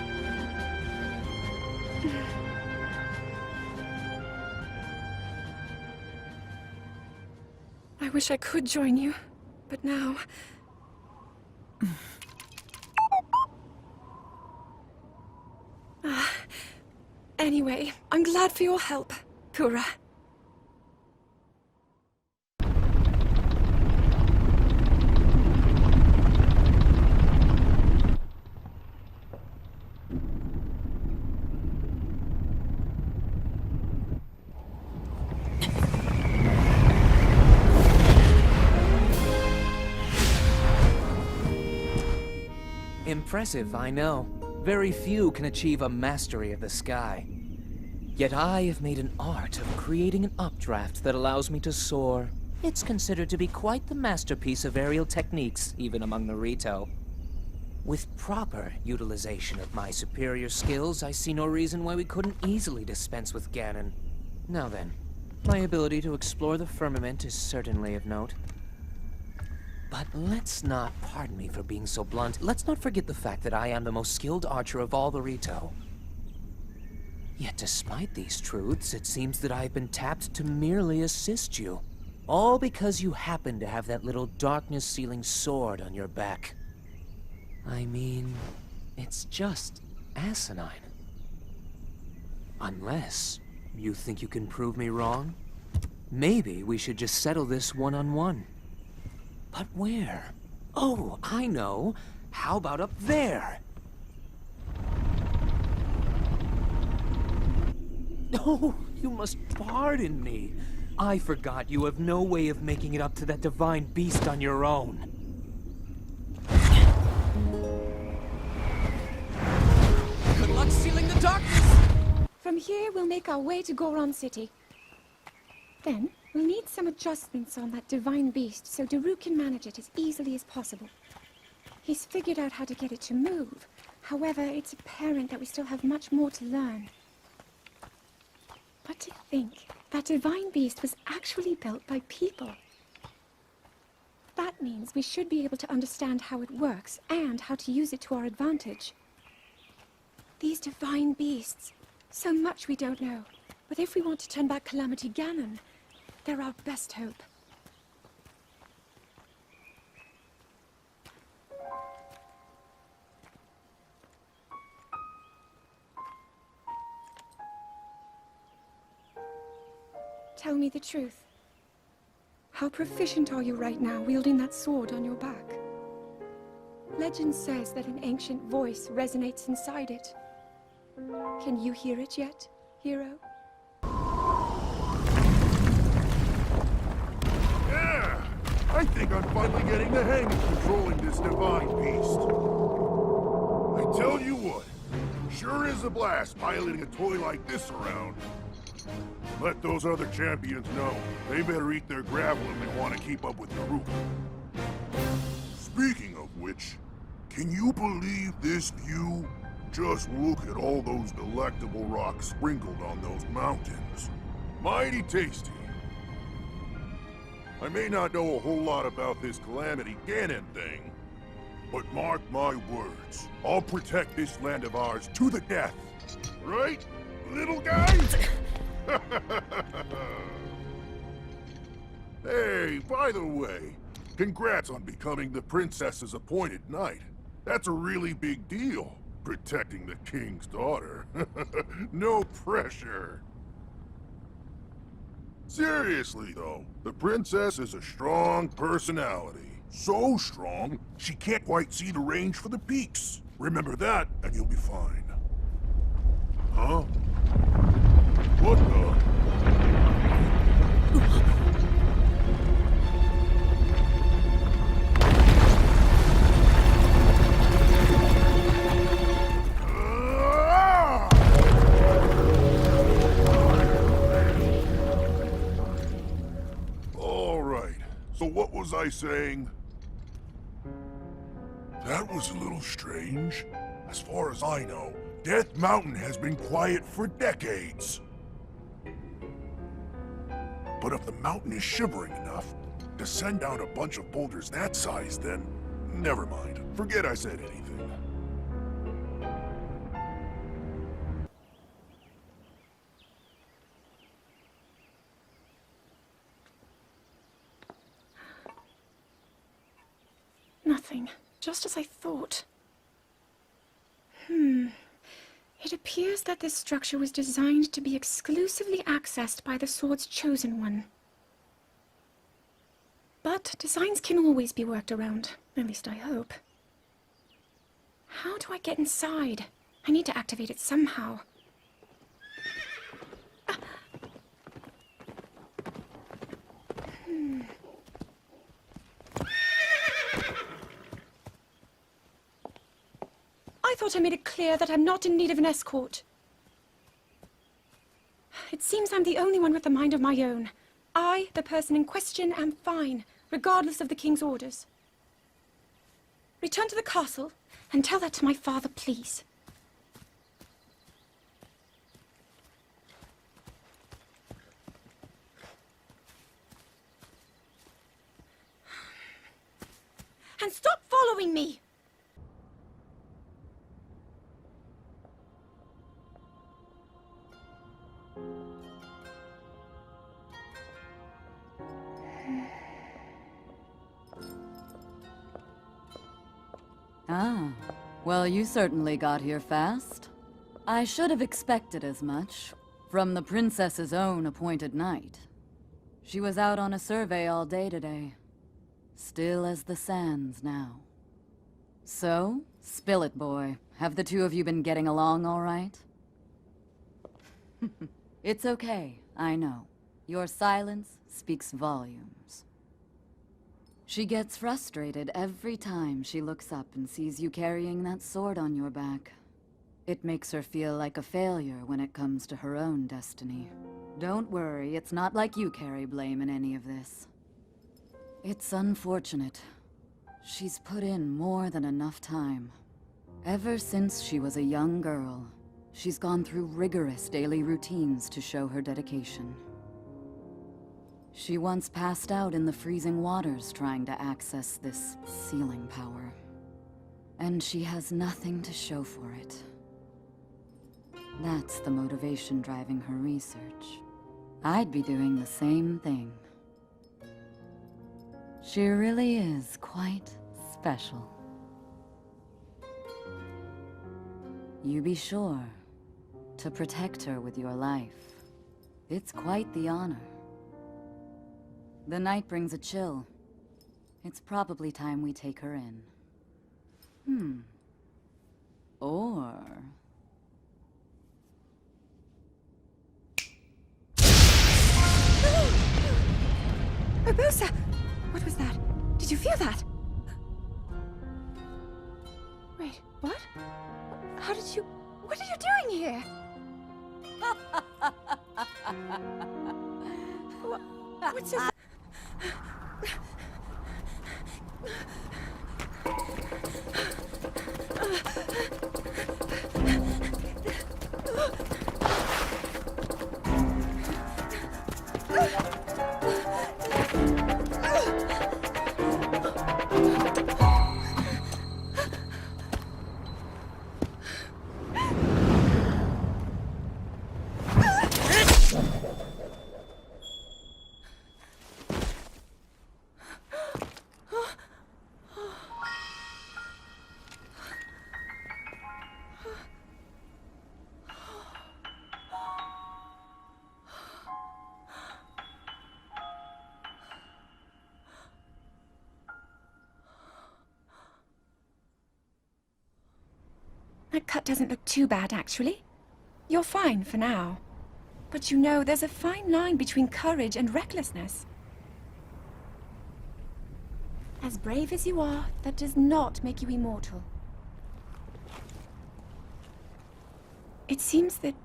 I wish I could join you, but now... Anyway, I'm glad for your help, Pura. Impressive, I know. Very few can achieve a mastery of the sky. Yet I have made an art of creating an updraft that allows me to soar. It's considered to be quite the masterpiece of aerial techniques, even among the Rito. With proper utilization of my superior skills, I see no reason why we couldn't easily dispense with Ganon. Now then, my ability to explore the firmament is certainly of note. But let's not, pardon me for being so blunt, let's not forget the fact that I am the most skilled archer of all the Rito. Yet despite these truths, it seems that I've been tapped to merely assist you. All because you happen to have that little darkness-sealing sword on your back. I mean, it's just asinine. Unless you think you can prove me wrong? Maybe we should just settle this one-on-one. But where? Oh, I know. How about up there? Oh, you must pardon me. I forgot you have no way of making it up to that divine beast on your own. Good luck sealing the darkness! From here, we'll make our way to Goron City. Then, we'll need some adjustments on that divine beast so Daruk can manage it as easily as possible. He's figured out how to get it to move. However, it's apparent that we still have much more to learn. But to think that divine beast was actually built by people. That means we should be able to understand how it works and how to use it to our advantage. These divine beasts, so much we don't know. But if we want to turn back Calamity Ganon, they're our best hope. Tell me the truth. How proficient are you right now, wielding that sword on your back? Legend says that an ancient voice resonates inside it. Can you hear it yet, hero? Yeah! I think I'm finally getting the hang of controlling this divine beast. I tell you what, sure is a blast piloting a toy like this around. Let those other champions know. They better eat their gravel if they want to keep up with Daruk. Speaking of which, can you believe this view? Just look at all those delectable rocks sprinkled on those mountains. Mighty tasty. I may not know a whole lot about this Calamity Ganon thing, but mark my words, I'll protect this land of ours to the death. Right, little guy? Hey, by the way, congrats on becoming the princess's appointed knight. That's a really big deal, protecting the king's daughter. No pressure. Seriously, though, the princess is a strong personality. So strong, she can't quite see the range for the peaks. Remember that, and you'll be fine. Huh? What the? All right, so what was I saying? That was a little strange. As far as I know, Death Mountain has been quiet for decades. But if the mountain is shivering enough to send down a bunch of boulders that size, then never mind. Forget I said anything. Nothing. Just as I thought. It appears that this structure was designed to be exclusively accessed by the sword's chosen one. But designs can always be worked around. At least I hope. How do I get inside? I need to activate it somehow. I thought I made it clear that I'm not in need of an escort. It seems I'm the only one with a mind of my own. I, the person in question, am fine, regardless of the king's orders. Return to the castle and tell that to my father, please. And stop following me! Ah, well, you certainly got here fast. I should have expected as much, from the princess's own appointed knight. She was out on a survey all day today. Still as the sands now. So, spill it, boy. Have the two of you been getting along all right? It's okay, I know. Your silence speaks volumes. She gets frustrated every time she looks up and sees you carrying that sword on your back. It makes her feel like a failure when it comes to her own destiny. Don't worry, it's not like you carry blame in any of this. It's unfortunate. She's put in more than enough time. Ever since she was a young girl, she's gone through rigorous daily routines to show her dedication. She once passed out in the freezing waters trying to access this sealing power. And she has nothing to show for it. That's the motivation driving her research. I'd be doing the same thing. She really is quite special. You be sure to protect her with your life. It's quite the honor. The night brings a chill. It's probably time we take her in. Or... Urbosa! What was that? Did you feel that? Wait, what? How did you... What are you doing here? What's this? That cut doesn't look too bad, actually. You're fine for now. But you know, there's a fine line between courage and recklessness. As brave as you are, that does not make you immortal. It seems that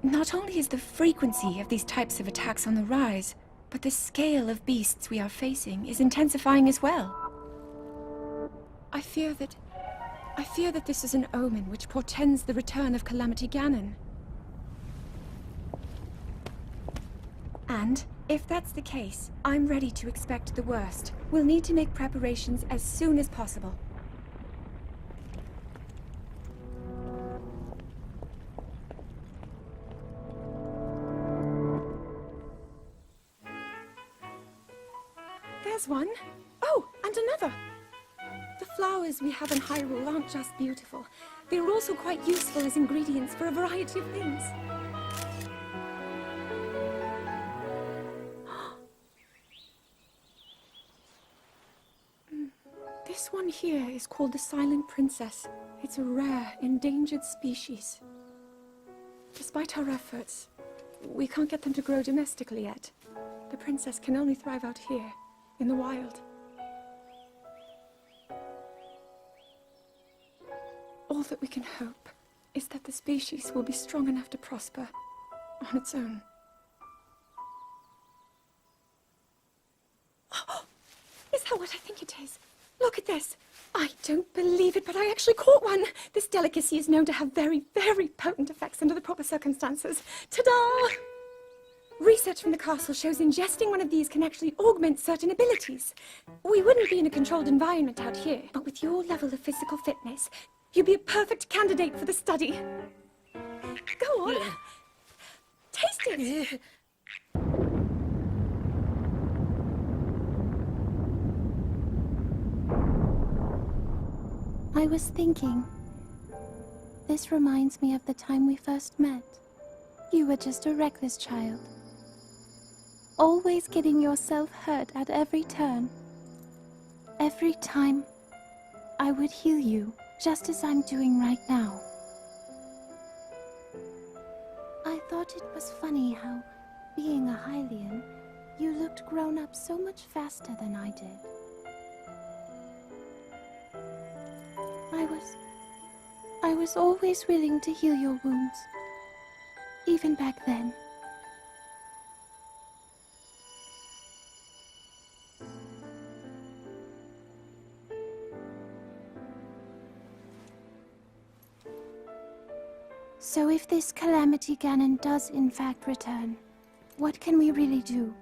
not only is the frequency of these types of attacks on the rise, but the scale of beasts we are facing is intensifying as well. I fear that this is an omen which portends the return of Calamity Ganon. And, if that's the case, I'm ready to expect the worst. We'll need to make preparations as soon as possible. There's one. Oh, and another. The flowers we have in Hyrule aren't just beautiful. They're also quite useful as ingredients for a variety of things. This one here is called the Silent Princess. It's a rare, endangered species. Despite our efforts, we can't get them to grow domestically yet. The princess can only thrive out here, in the wild. All that we can hope is that the species will be strong enough to prosper on its own. Is that what I think it is? Look at this! I don't believe it, but I actually caught one! This delicacy is known to have very, very potent effects under the proper circumstances. Ta-da! Research from the castle shows ingesting one of these can actually augment certain abilities. We wouldn't be in a controlled environment out here, but with your level of physical fitness, you'd be a perfect candidate for the study. Go on. Taste it. I was thinking, this reminds me of the time we first met. You were just a reckless child. Always getting yourself hurt at every turn. Every time, I would heal you, just as I'm doing right now. I thought it was funny how, being a Hylian, you looked grown up so much faster than I did. I was always willing to heal your wounds, even back then. So if this Calamity Ganon does in fact return, what can we really do?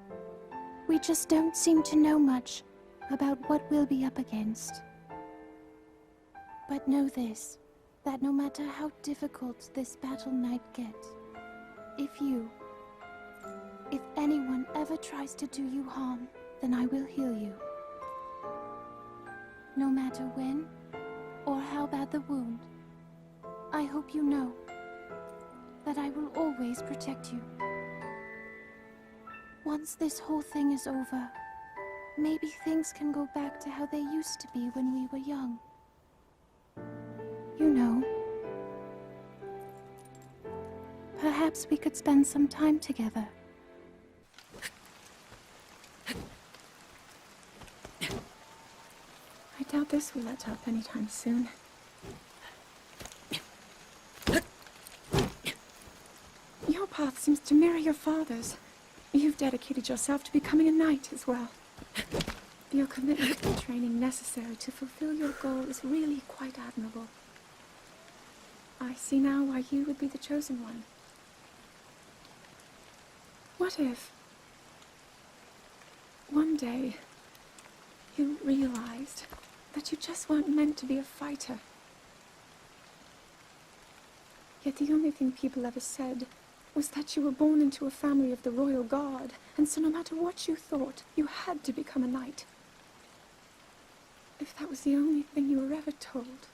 We just don't seem to know much about what we'll be up against. But know this, that no matter how difficult this battle might get, if anyone ever tries to do you harm, then I will heal you. No matter when or how bad the wound, I hope you know that I will always protect you. Once this whole thing is over, maybe things can go back to how they used to be when we were young. You know, perhaps we could spend some time together. I doubt this will let up anytime soon. Your path seems to mirror your father's. You've dedicated yourself to becoming a knight as well. Your commitment to the training necessary to fulfill your goal is really quite admirable. I see now why you would be the chosen one. What if one day you realized that you just weren't meant to be a fighter? Yet the only thing people ever said was that you were born into a family of the royal guard, and so no matter what you thought, you had to become a knight. If that was the only thing you were ever told,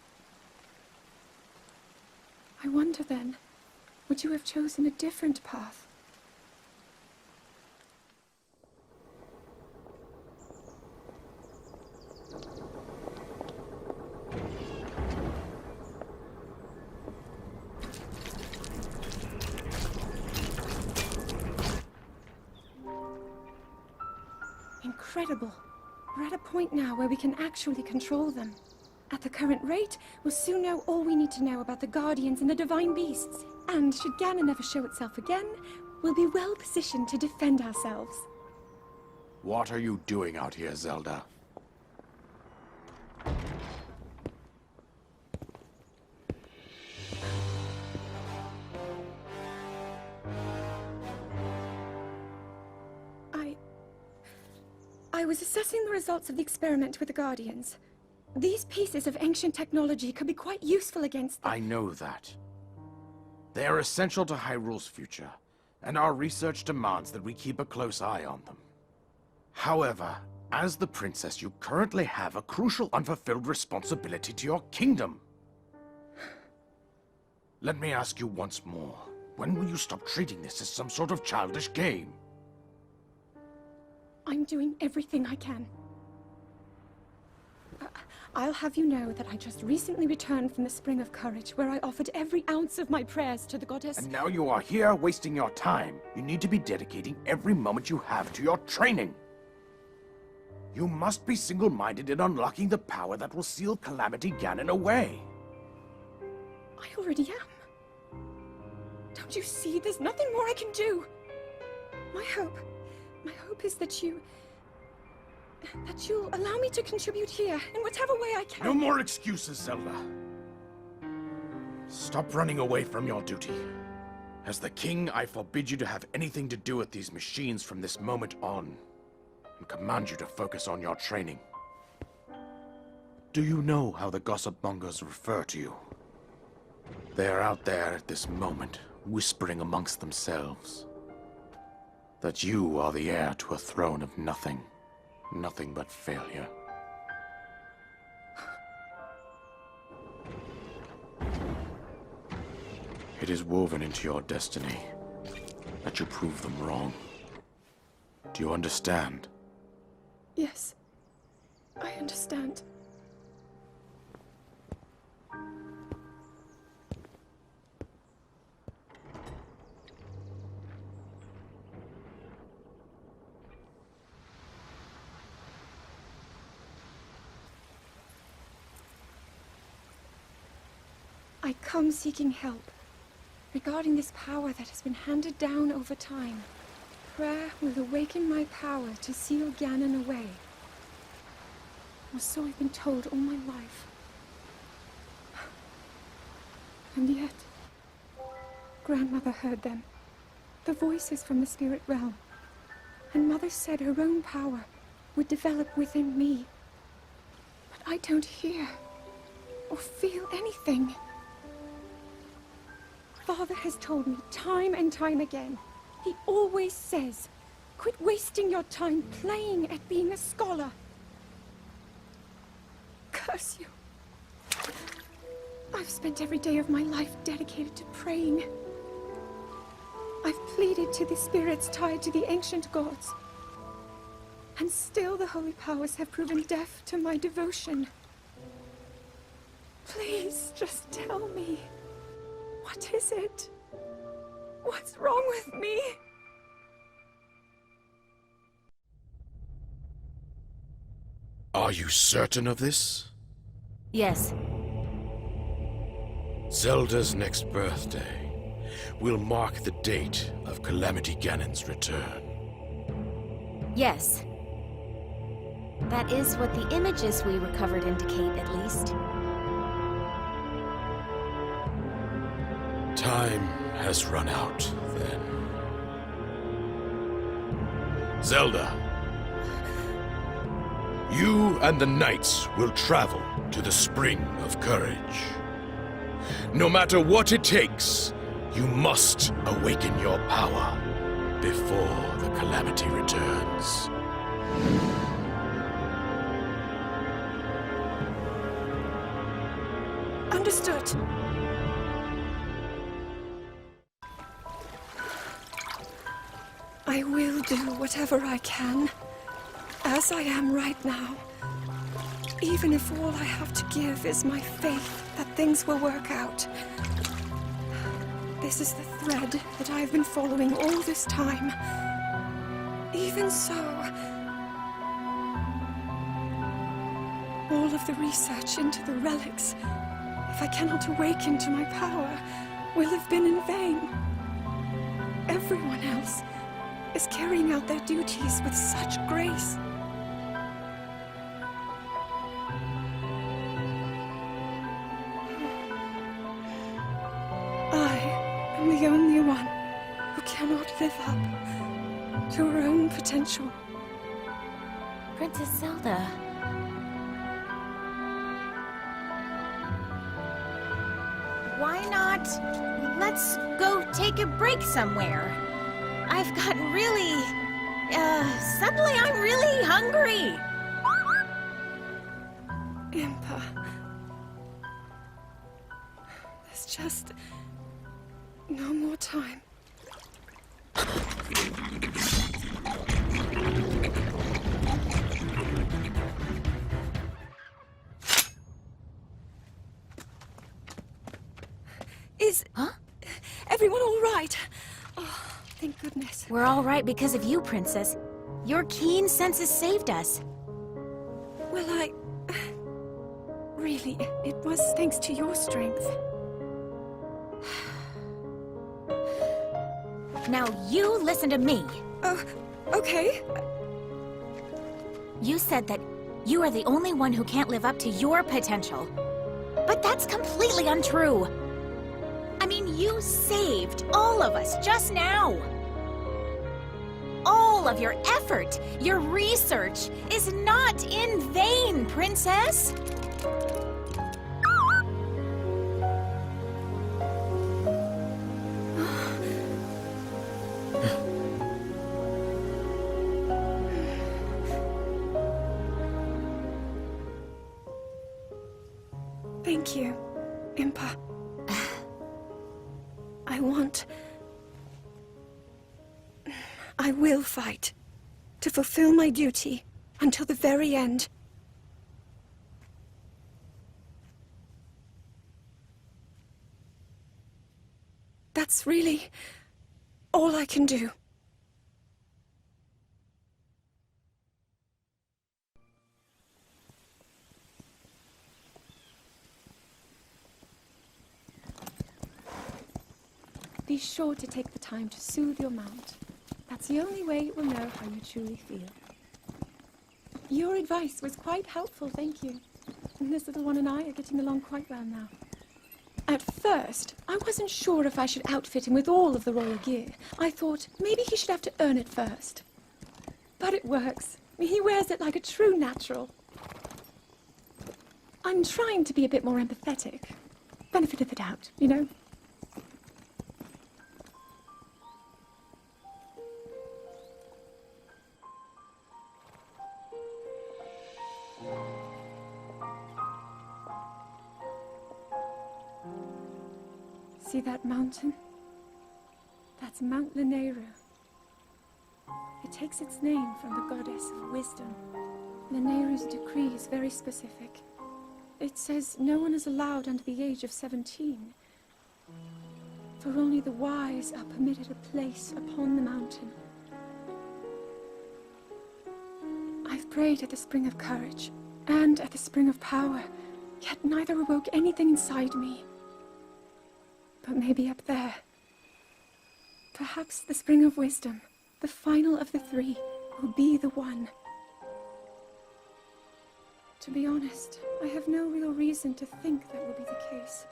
I wonder then, would you have chosen a different path? Incredible. We're at a point now where we can actually control them. At the current rate, we'll soon know all we need to know about the Guardians and the Divine Beasts. And should Ganon ever show itself again, we'll be well positioned to defend ourselves. What are you doing out here, Zelda? I was assessing the results of the experiment with the Guardians. These pieces of ancient technology could be quite useful against them. I know that. They are essential to Hyrule's future, and our research demands that we keep a close eye on them. However, as the princess, you currently have a crucial unfulfilled responsibility to your kingdom. Let me ask you once more, when will you stop treating this as some sort of childish game? I'm doing everything I can. I'll have you know that I just recently returned from the Spring of Courage, where I offered every ounce of my prayers to the goddess. And now you are here wasting your time. You need to be dedicating every moment you have to your training. You must be single-minded in unlocking the power that will seal Calamity Ganon away. I already am. Don't you see? There's nothing more I can do. My hope is that you'll allow me to contribute here in whatever way I can. No more excuses, Zelda. Stop running away from your duty. As the king, I forbid you to have anything to do with these machines from this moment on, and command you to focus on your training. Do you know how the gossip mongers refer to you? They are out there at this moment, whispering amongst themselves that you are the heir to a throne of nothing. Nothing but failure. It is woven into your destiny that you prove them wrong. Do you understand? Yes, I understand. I come seeking help regarding this power that has been handed down over time. Prayer will awaken my power to seal Ganon away. Or so I've been told all my life. And yet, Grandmother heard them. The voices from the spirit realm. And Mother said her own power would develop within me. But I don't hear or feel anything. Father has told me time and time again. He always says, quit wasting your time playing at being a scholar. Curse you. I've spent every day of my life dedicated to praying. I've pleaded to the spirits tied to the ancient gods. And still the holy powers have proven deaf to my devotion. Please, just tell me. What is it? What's wrong with me? Are you certain of this? Yes. Zelda's next birthday will mark the date of Calamity Ganon's return. Yes. That is what the images we recovered indicate, at least. Time has run out, then. Zelda, you and the knights will travel to the Spring of Courage. No matter what it takes, you must awaken your power before the Calamity returns. Understood. I will do whatever I can, as I am right now. Even if all I have to give is my faith that things will work out. This is the thread that I've been following all this time. Even so, all of the research into the relics, if I cannot awaken to my power, will have been in vain. Everyone else is carrying out their duties with such grace. I am the only one who cannot live up to her own potential. Princess Zelda. Why not? Let's go take a break somewhere. I've gotten really... suddenly I'm really hungry. Impa. There's just... no more time. Huh? Everyone all right? Oh, thank goodness. We're all right because of you, Princess. Your keen senses saved us. Well, really, it was thanks to your strength. Now you listen to me. Oh, okay. You said that you are the only one who can't live up to your potential. But that's completely untrue. I mean, you saved all of us just now. All of your effort, your research, is not in vain, Princess. Thank you, Impa. I will fight to fulfill my duty until the very end. That's really all I can do. Be sure to take the time to soothe your mount. That's the only way it will know how you truly feel. Your advice was quite helpful, thank you. And this little one and I are getting along quite well now. At first, I wasn't sure if I should outfit him with all of the royal gear. I thought maybe he should have to earn it first. But it works. He wears it like a true natural. I'm trying to be a bit more empathetic. Benefit of the doubt, you know? See that mountain? That's Mount Lanayru. It takes its name from the goddess of wisdom. Lanayru's decree is very specific. It says no one is allowed under the age of 17. For only the wise are permitted a place upon the mountain. I've prayed at the Spring of Courage and at the Spring of Power, yet neither awoke anything inside me. But maybe up there, perhaps the Spring of Wisdom, the final of the three, will be the one. To be honest, I have no real reason to think that will be the case.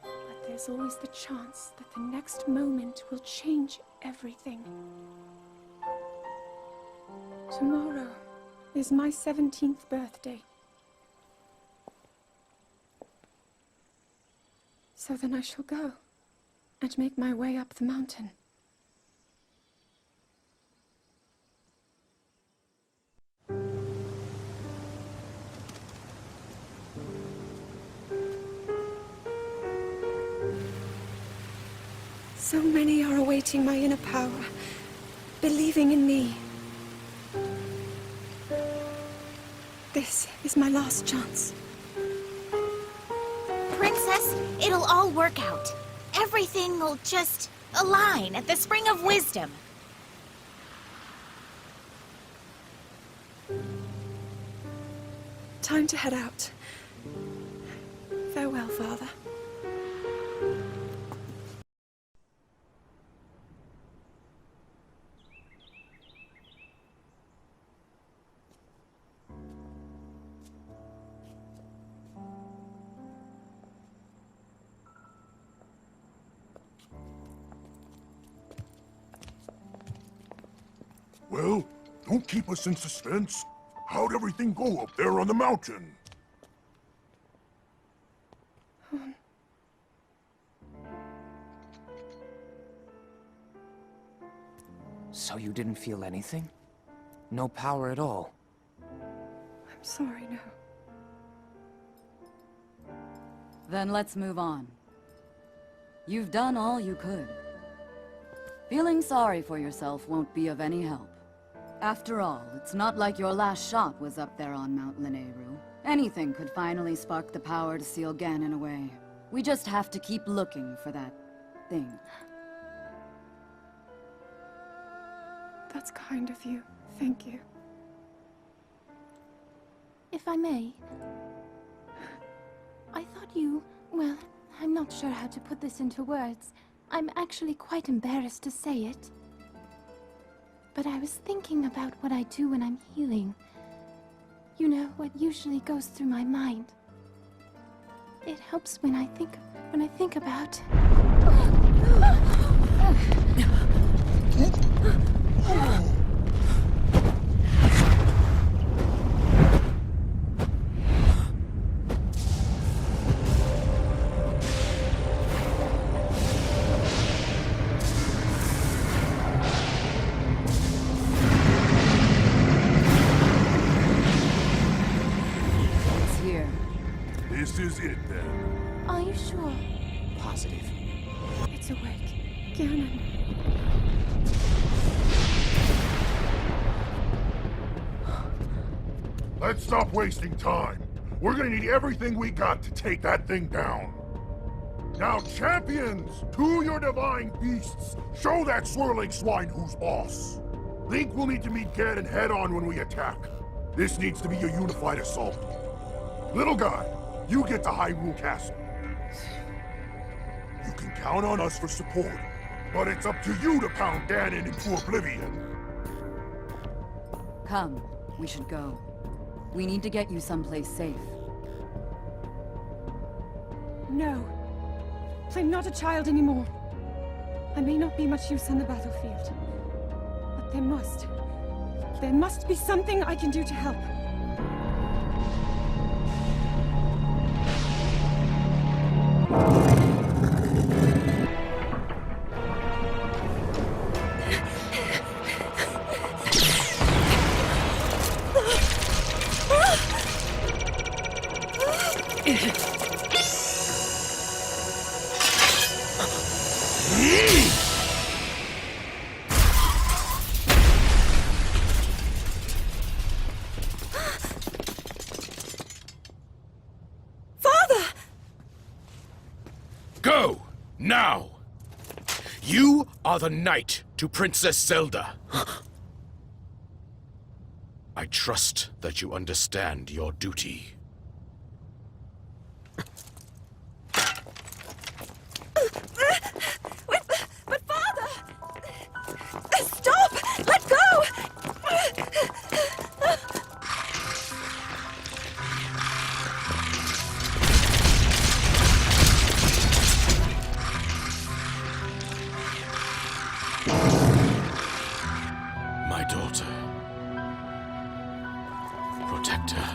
But there's always the chance that the next moment will change everything. Tomorrow is my 17th birthday. So then I shall go and make my way up the mountain. So many are awaiting my inner power, believing in me. This is my last chance. Princess, it'll all work out. Everything will just align at the Spring of Wisdom. Time to head out. Farewell, Father. Well, don't keep us in suspense. How'd everything go up there on the mountain? So you didn't feel anything? No power at all? I'm sorry, no. Then let's move on. You've done all you could. Feeling sorry for yourself won't be of any help. After all, it's not like your last shot was up there on Mount Lanayru. Anything could finally spark the power to seal Ganon away. We just have to keep looking for that thing. That's kind of you. Thank you. If I may, I thought you... well, I'm not sure how to put this into words. I'm actually quite embarrassed to say it. But I was thinking about what I do when I'm healing. You know, what usually goes through my mind. It helps when I think about... This is it, then. Are you sure? Positive. It's awake. Ganon. Let's stop wasting time. We're gonna need everything we got to take that thing down. Now, champions, to your divine beasts, show that swirling swine who's boss. Link will need to meet Ganon head-on when we attack. This needs to be a unified assault. Little guy, you get to Hyrule Castle. You can count on us for support, but it's up to you to pound Ganon into oblivion. Come, we should go. We need to get you someplace safe. No. I'm not a child anymore. I may not be much use on the battlefield, but there must There must be something I can do to help. Go! Now! You are the knight to Princess Zelda. I trust that you understand your duty. But Father! Stop! Let go! My daughter. Protect her.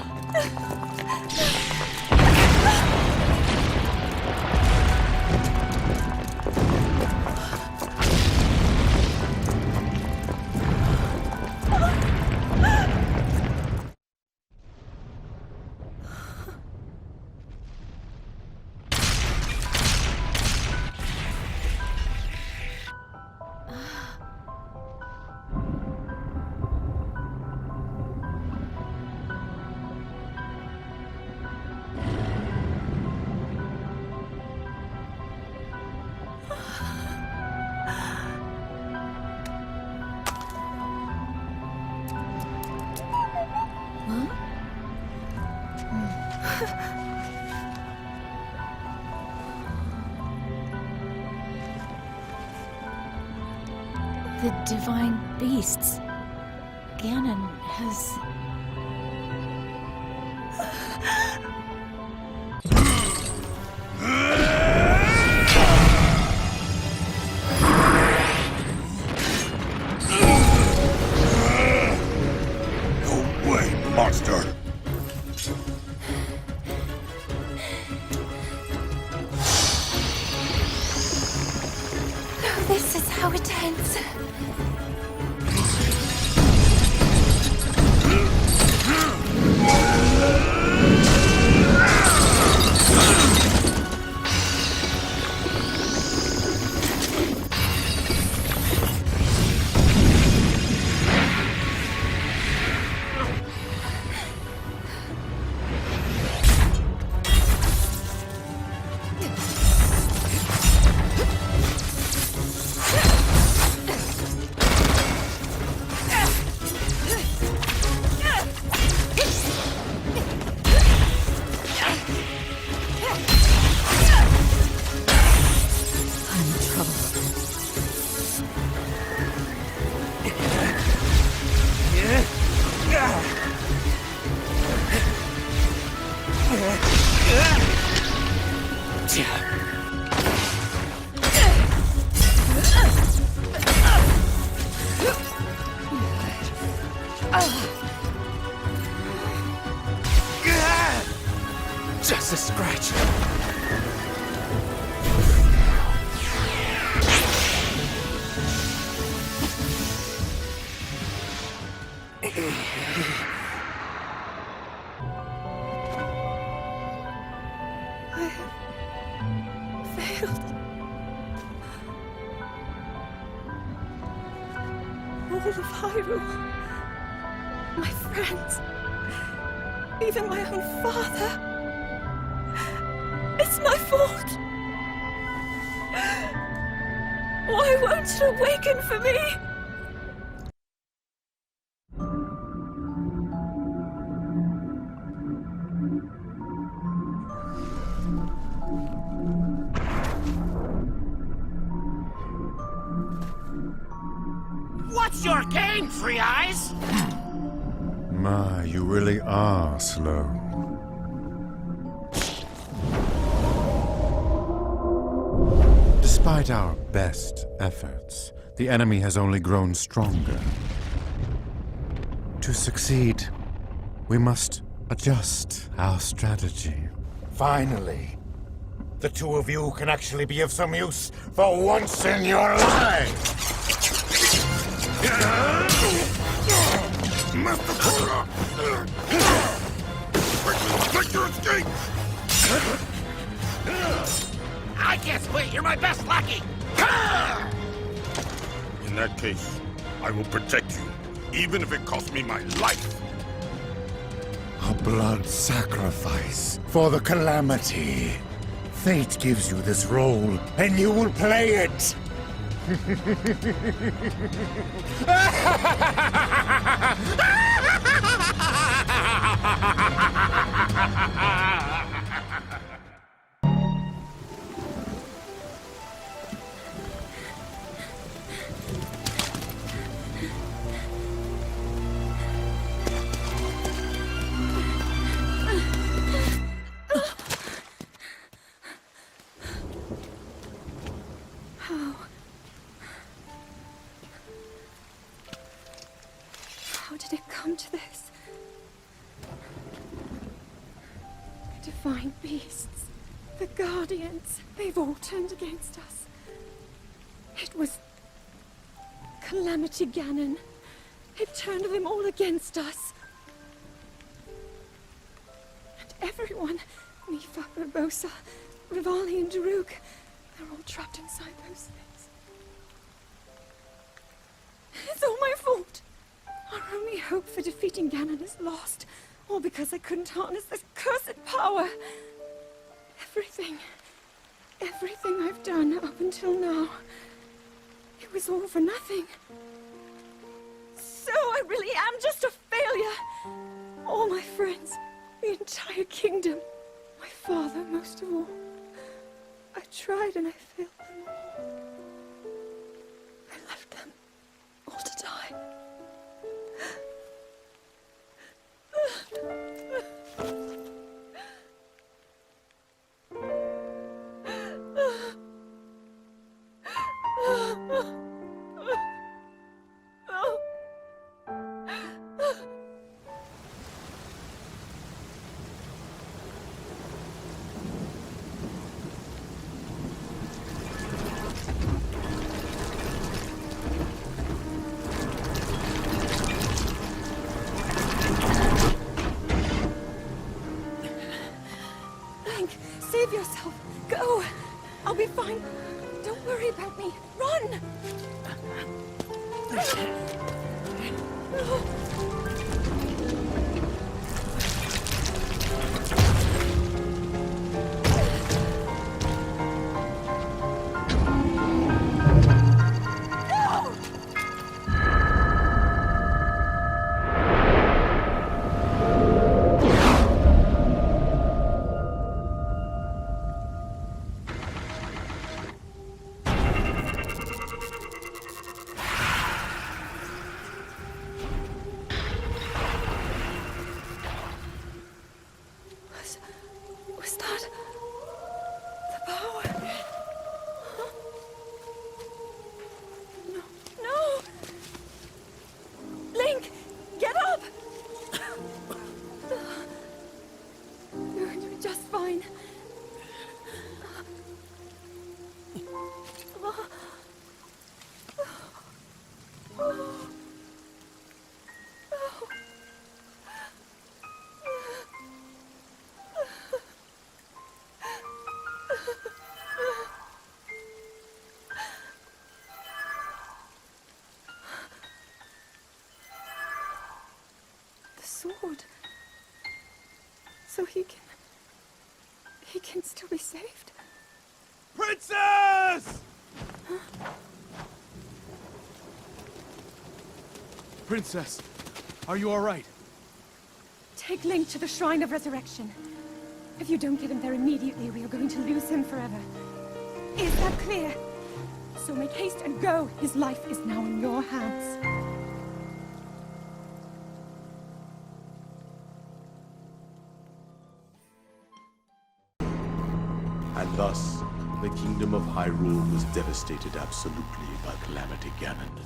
The divine beasts. Ganon has... No way, monster! This is how it ends. Just a scratch. I have failed. All of Hyrule, my friends, even my own father. It's my fault. Why won't it awaken for me? What's your game, Three Eyes? My, you really are slow. Despite our best efforts, the enemy has only grown stronger. To succeed, we must adjust our strategy. Finally, the two of you can actually be of some use for once in your lives! Make your escape! I can't split. You're my best lackey. In that case, I will protect you, even if it costs me my life. A blood sacrifice for the Calamity. Fate gives you this role, and you will play it! How did it come to this? The divine beasts, the guardians, they've all turned against us. It was Calamity Ganon. It turned them all against us. And everyone, Mipha, Urbosa, Revali, and Daruk, they're all trapped inside those things. It's all my fault. Our only hope for defeating Ganon is lost, all because I couldn't harness this cursed power. Everything I've done up until now, it was all for nothing. So I really am just a failure. All my friends, the entire kingdom, my father most of all. I tried and I failed them all. I left them all to die. Save yourself. Go. I'll be fine. Don't worry about me. Run! Was that the power? Huh? No! Link, get up! You're doing just fine. Sword. So he can still be saved? Princess! Huh? Princess, are you all right? Take Link to the Shrine of Resurrection. If you don't get him there immediately, we are going to lose him forever. Is that clear? So make haste and go. His life is now in your hands. And thus, the kingdom of Hyrule was devastated absolutely by Calamity Ganon.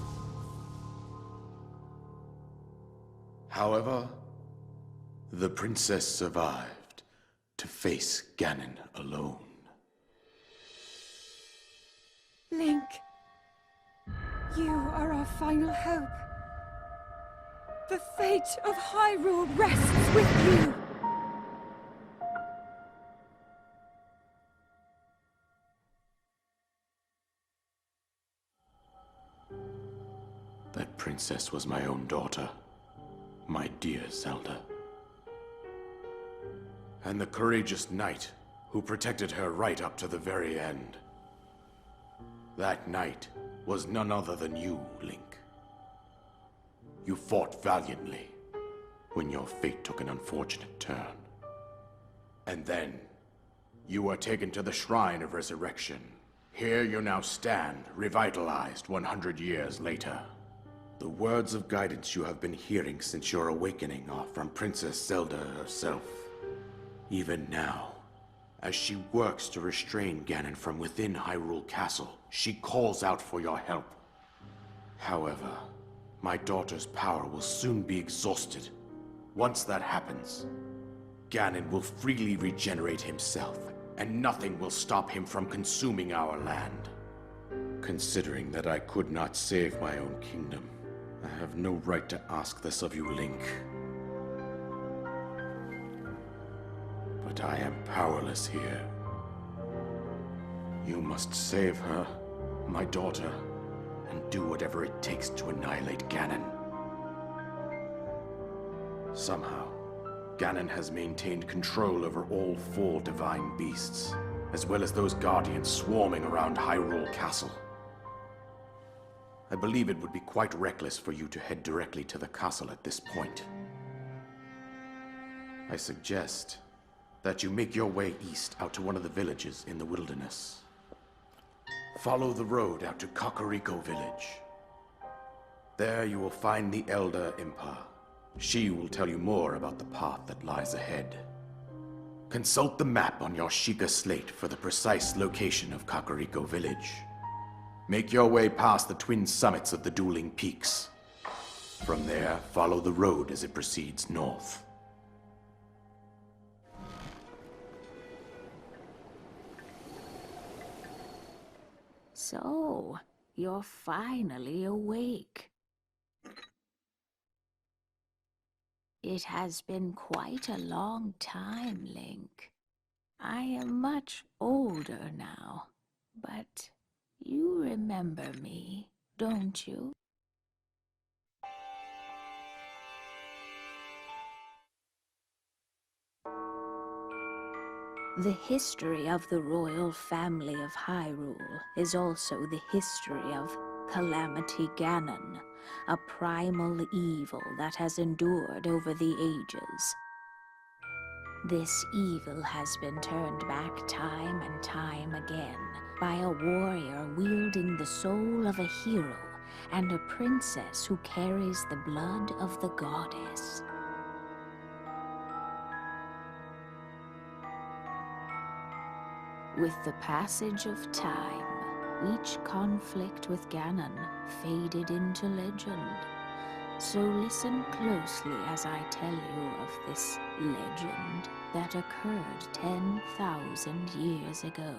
However, the princess survived to face Ganon alone. Link, you are our final hope. The fate of Hyrule rests with you! That princess was my own daughter, my dear Zelda. And the courageous knight who protected her right up to the very end. That knight was none other than you, Link. You fought valiantly when your fate took an unfortunate turn. And then, you were taken to the Shrine of Resurrection. Here you now stand, revitalized 100 years later. The words of guidance you have been hearing since your awakening are from Princess Zelda herself. Even now, as she works to restrain Ganon from within Hyrule Castle, she calls out for your help. However, my daughter's power will soon be exhausted. Once that happens, Ganon will freely regenerate himself, and nothing will stop him from consuming our land. Considering that I could not save my own kingdom, I have no right to ask this of you, Link. But I am powerless here. You must save her, my daughter, and do whatever it takes to annihilate Ganon. Somehow, Ganon has maintained control over all 4 divine beasts, as well as those guardians swarming around Hyrule Castle. I believe it would be quite reckless for you to head directly to the castle at this point. I suggest that you make your way east out to one of the villages in the wilderness. Follow the road out to Kakariko Village. There you will find the Elder Impa. She will tell you more about the path that lies ahead. Consult the map on your Sheikah slate for the precise location of Kakariko Village. Make your way past the twin summits of the dueling peaks. From there, follow the road as it proceeds north. So, you're finally awake. It has been quite a long time, Link. I am much older now, but you remember me, don't you? The history of the royal family of Hyrule is also the history of Calamity Ganon, a primal evil that has endured over the ages. This evil has been turned back time and time again by a warrior wielding the soul of a hero and a princess who carries the blood of the goddess. With the passage of time, each conflict with Ganon faded into legend. So listen closely as I tell you of this legend that occurred 10,000 years ago.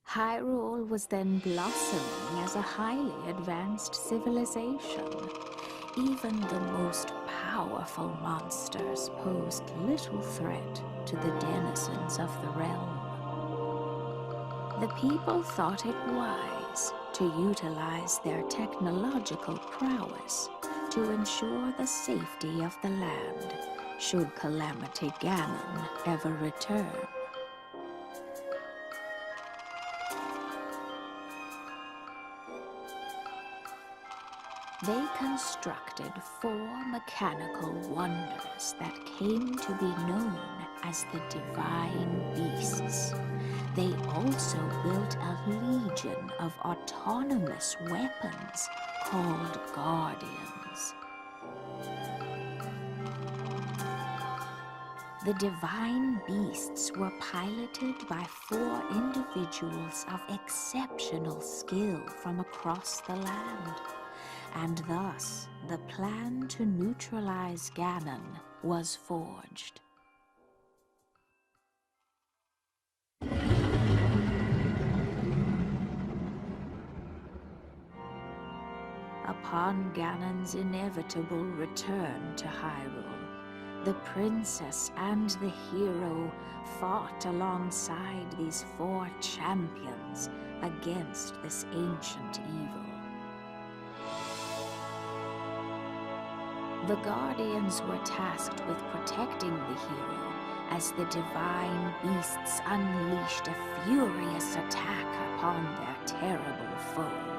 Hyrule was then blossoming as a highly advanced civilization. Even the most powerful monsters posed little threat to the denizens of the realm. The people thought it wise to utilize their technological prowess to ensure the safety of the land should Calamity Ganon ever return. They constructed 4 mechanical wonders that came to be known as the Divine Beasts. They also built a legion of autonomous weapons called Guardians. The The divine beasts were piloted by 4 individuals of exceptional skill from across the land, and thus the plan to neutralize Ganon was forged. Upon Ganon's inevitable return to Hyrule, the princess and the hero fought alongside these 4 champions against this ancient evil. The Guardians were tasked with protecting the hero as the divine beasts unleashed a furious attack upon their terrible foe.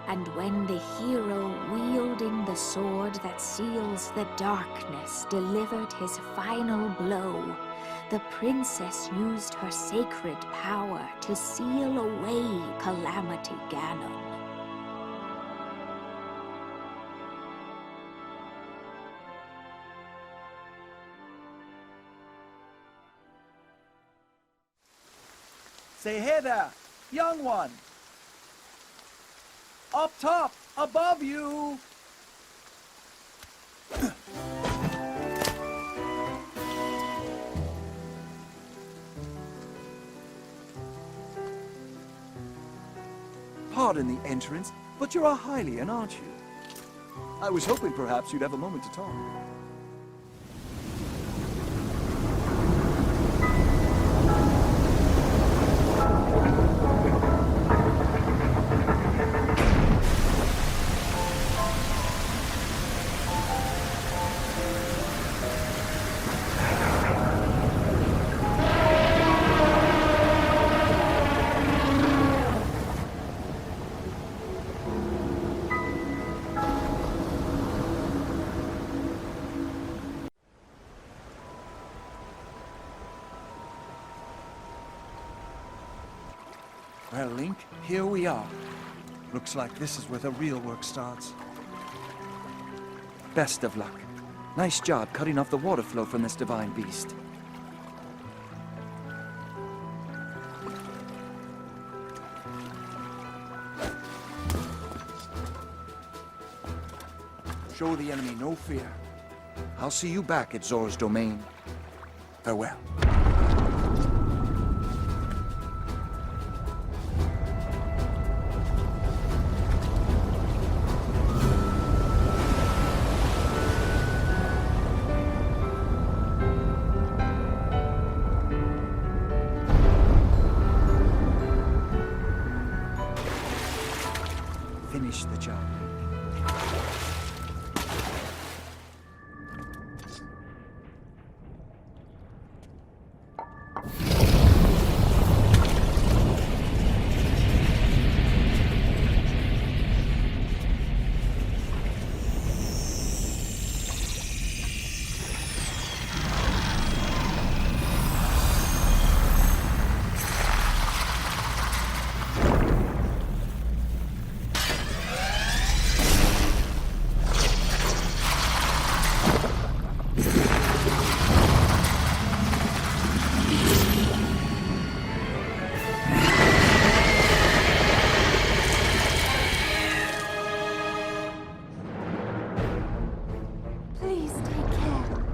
And when the hero wielding the sword that seals the darkness delivered his final blow, the princess used her sacred power to seal away Calamity Ganon. Say, hey there, young one! Up top, above you! Pardon the entrance, but you're a Hylian, aren't you? I was hoping perhaps you'd have a moment to talk. Well, Link, here we are. Looks like this is where the real work starts. Best of luck. Nice job cutting off the water flow from this divine beast. Show the enemy no fear. I'll see you back at Zora's domain. Farewell. Finish the job. Please take care.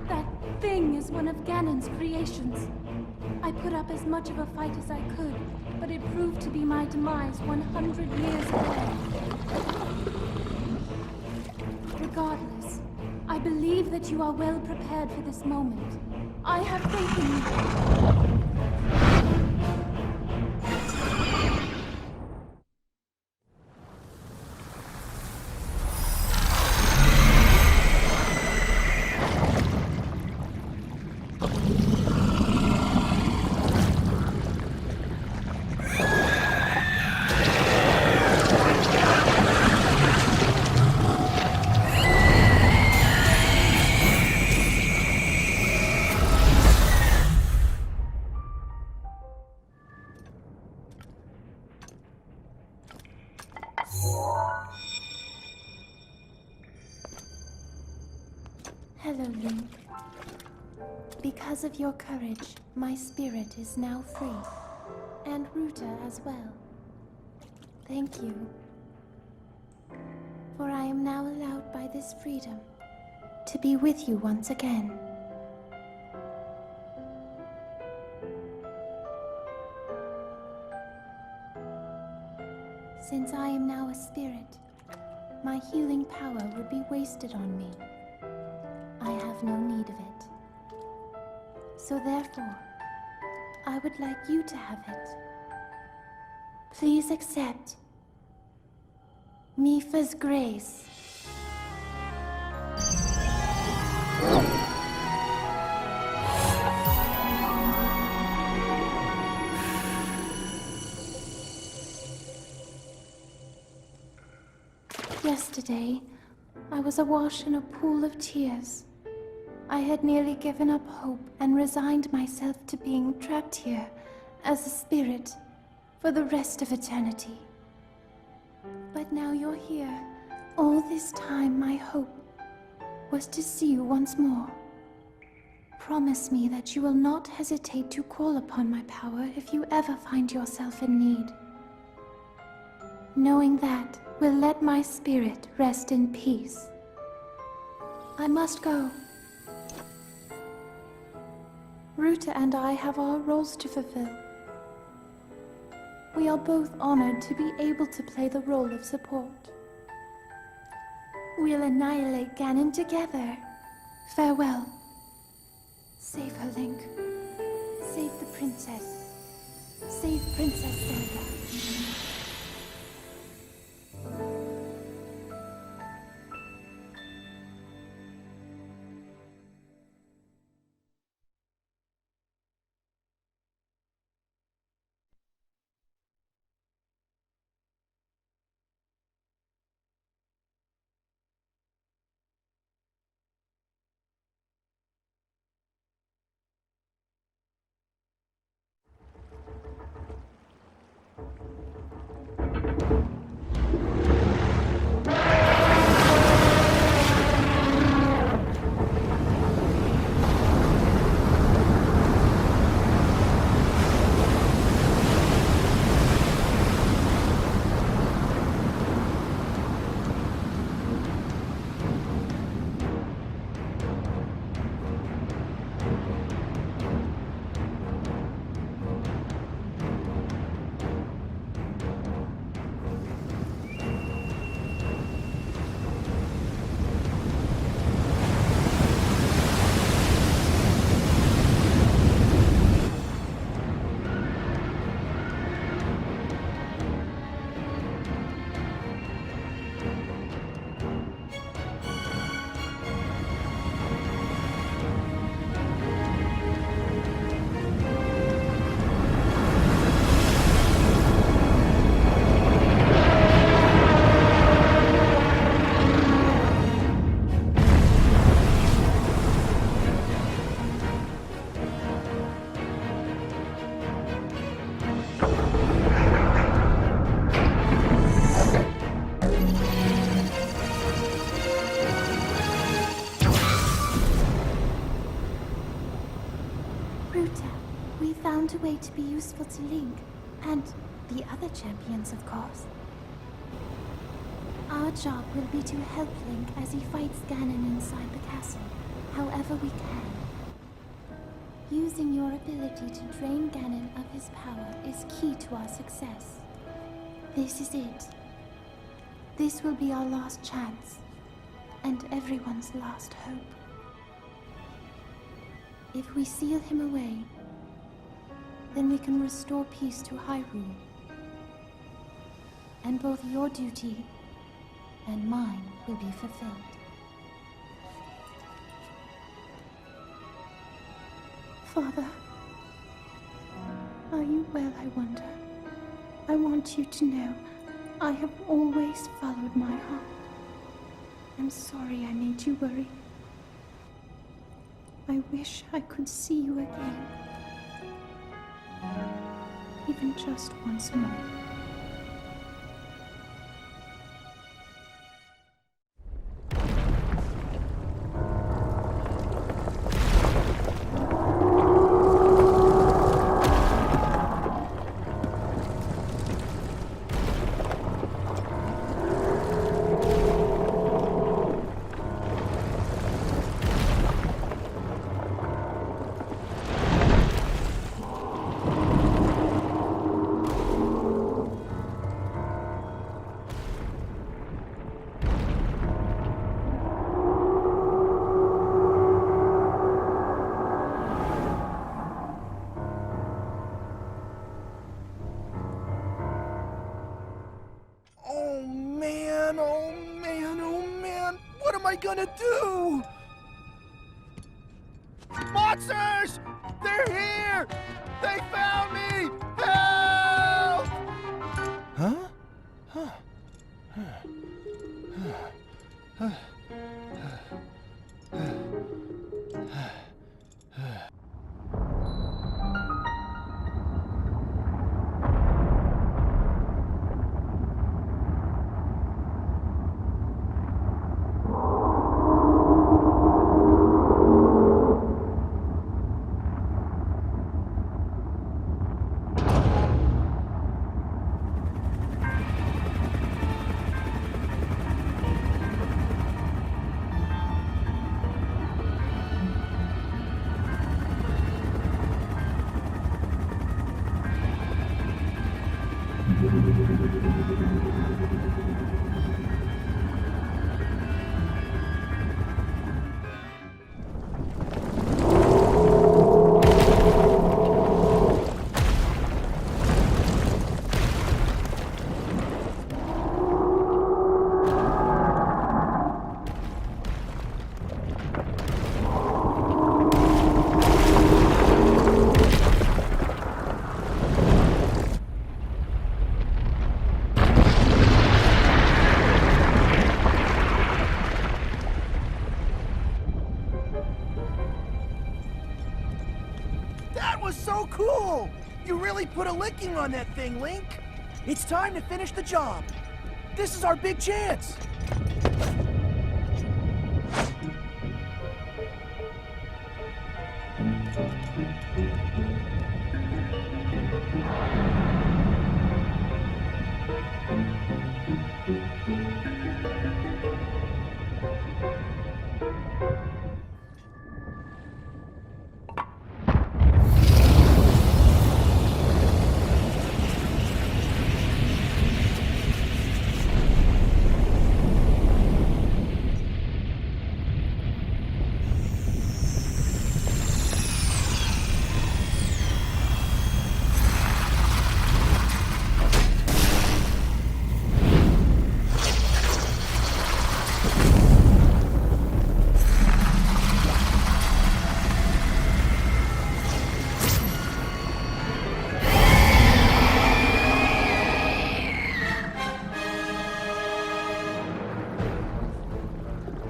That thing is one of Ganon's creations. I put up as much of a fight as I could, but it proved to be my demise 100 years away. Regardless, I believe that you are well prepared for this moment. I have faith in you. Hello, Link. Because of your courage, my spirit is now free. And Ruta as well. Thank you. For I am now allowed by this freedom to be with you once again. Since I am now a spirit, my healing power would be wasted on me. I have no need of it. So therefore, I would like you to have it. Please accept Mifa's grace. Yesterday, I was awash in a pool of tears. I had nearly given up hope and resigned myself to being trapped here as a spirit for the rest of eternity. But now you're here. All this time, my hope was to see you once more. Promise me that you will not hesitate to call upon my power if you ever find yourself in need. Knowing that will let my spirit rest in peace. I must go. Ruta and I have our roles to fulfill. We are both honored to be able to play the role of support. We'll annihilate Ganon together. Farewell. Save her, Link. Save the princess. Save Princess Zelda. A way to be useful to Link, and the other champions, of course. Our job will be to help Link as he fights Ganon inside the castle, however we can. Using your ability to drain Ganon of his power is key to our success. This is it. This will be our last chance, and everyone's last hope. If we seal him away, then we can restore peace to Hyrule. And both your duty and mine will be fulfilled. Father, are you well, I wonder? I want you to know I have always followed my heart. I'm sorry I made you worry. I wish I could see you again. Even just once more. I gonna do? Monsters! They're here! They found me! Help! Huh? That was so cool! You really put a licking on that thing, Link. It's time to finish the job. This is our big chance.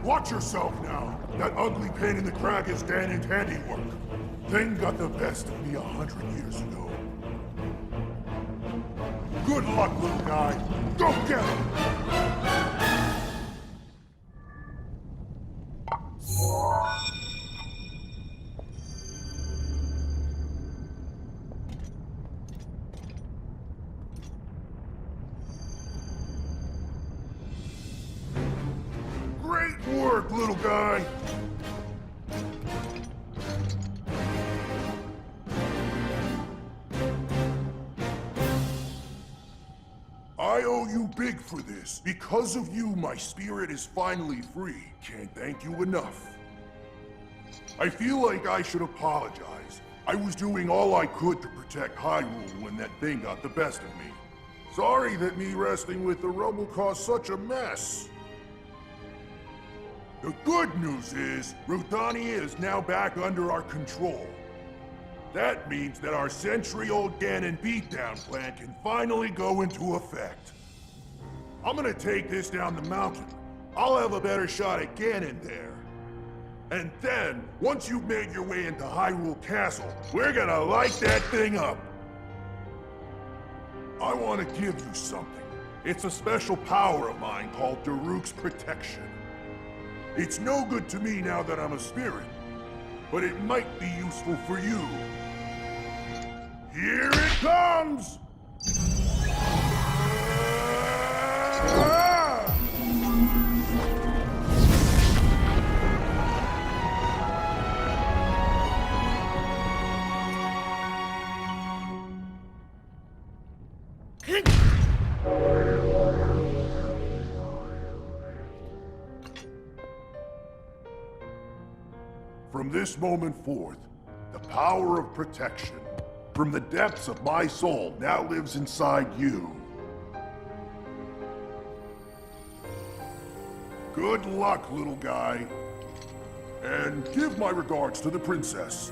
Watch yourself now. That ugly pain in the crag is Ganon's handiwork. Thing got the best of me 100 years ago. Good luck, little guy. Go get him! Great work, little guy! I owe you big for this. Because of you, my spirit is finally free. Can't thank you enough. I feel like I should apologize. I was doing all I could to protect Hyrule when that thing got the best of me. Sorry that me wrestling with the rubble caused such a mess. The good news is, Ruthania is now back under our control. That means that our century-old Ganon beatdown plan can finally go into effect. I'm gonna take this down the mountain. I'll have a better shot at Ganon there. And then, once you've made your way into Hyrule Castle, we're gonna light that thing up. I want to give you something. It's a special power of mine called Daruk's Protection. It's no good to me now that I'm a spirit, but it might be useful for you. Here it comes! From this moment forth, the power of protection from the depths of my soul now lives inside you. Good luck, little guy. And give my regards to the princess.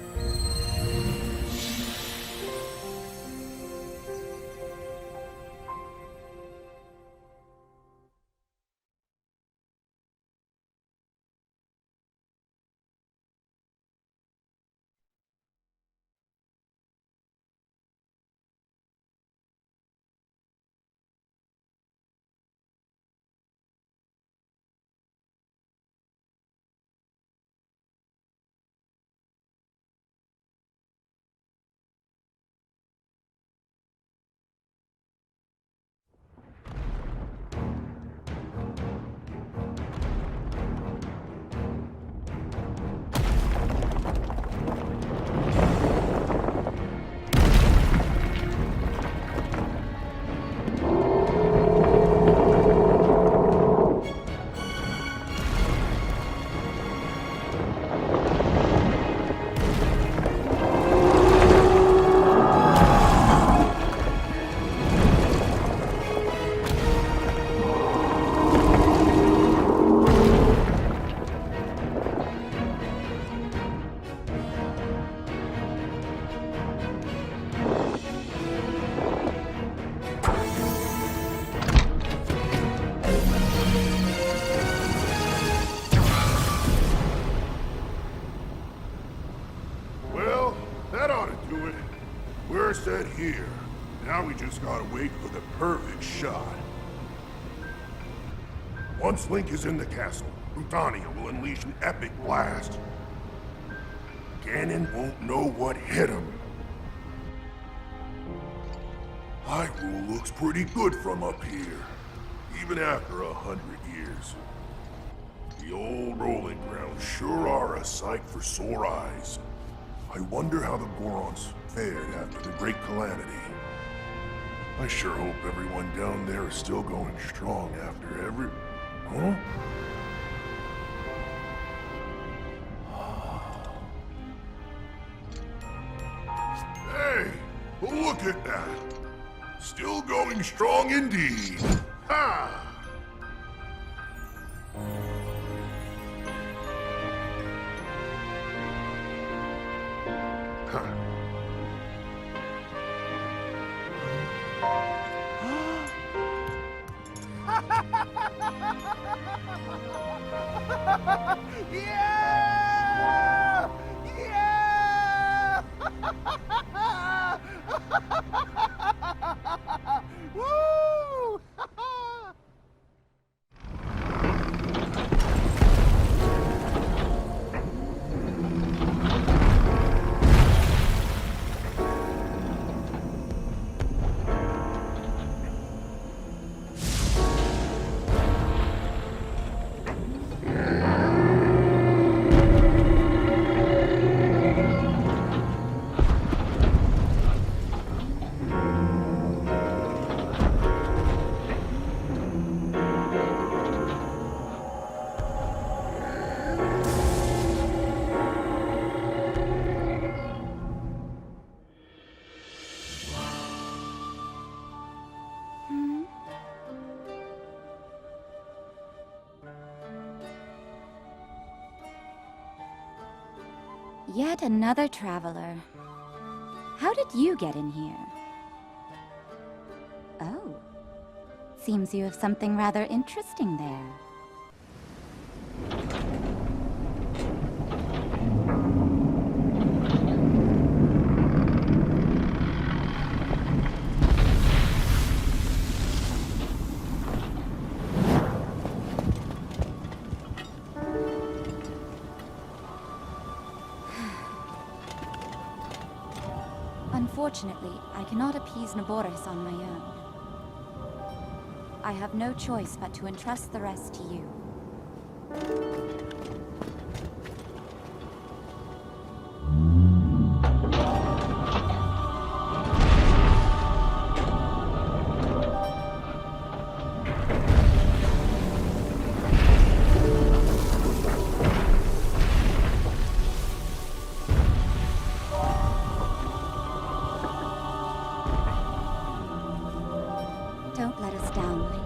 Set here. Now we just gotta wait for the perfect shot. Once Link is in the castle, Rutania will unleash an epic blast. Ganon won't know what hit him. Hyrule looks pretty good from up here, even after 100 years. The old rolling grounds sure are a sight for sore eyes. I wonder how the Gorons fared after the Great Calamity. I sure hope everyone down there is still going strong after every... Huh? Hey! Look at that! Still going strong indeed! Ha! Yeah! Yeah! Woo! Yet another traveler. How did you get in here? Oh. Seems you have something rather interesting there. Unfortunately, I cannot appease Naboris on my own. I have no choice but to entrust the rest to you. Don't let us down, Link.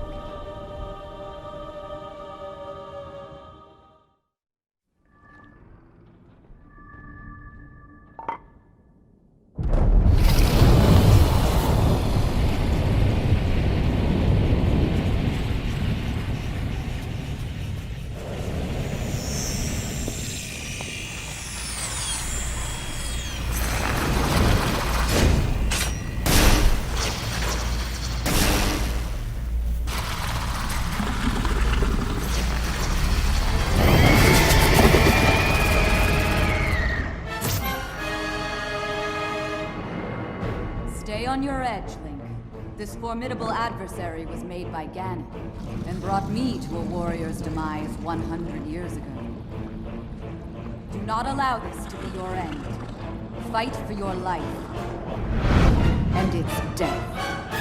on your edge, Link. This formidable adversary was made by Ganon, and brought me to a warrior's demise 100 years ago. Do not allow this to be your end. Fight for your life, and its death.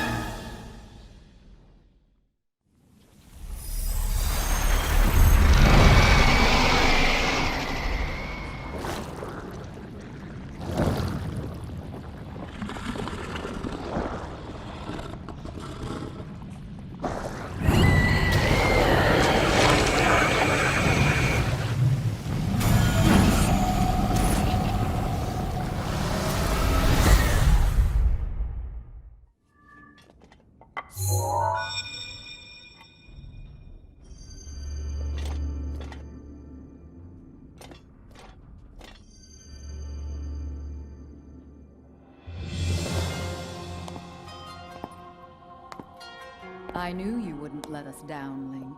I knew you wouldn't let us down, Link.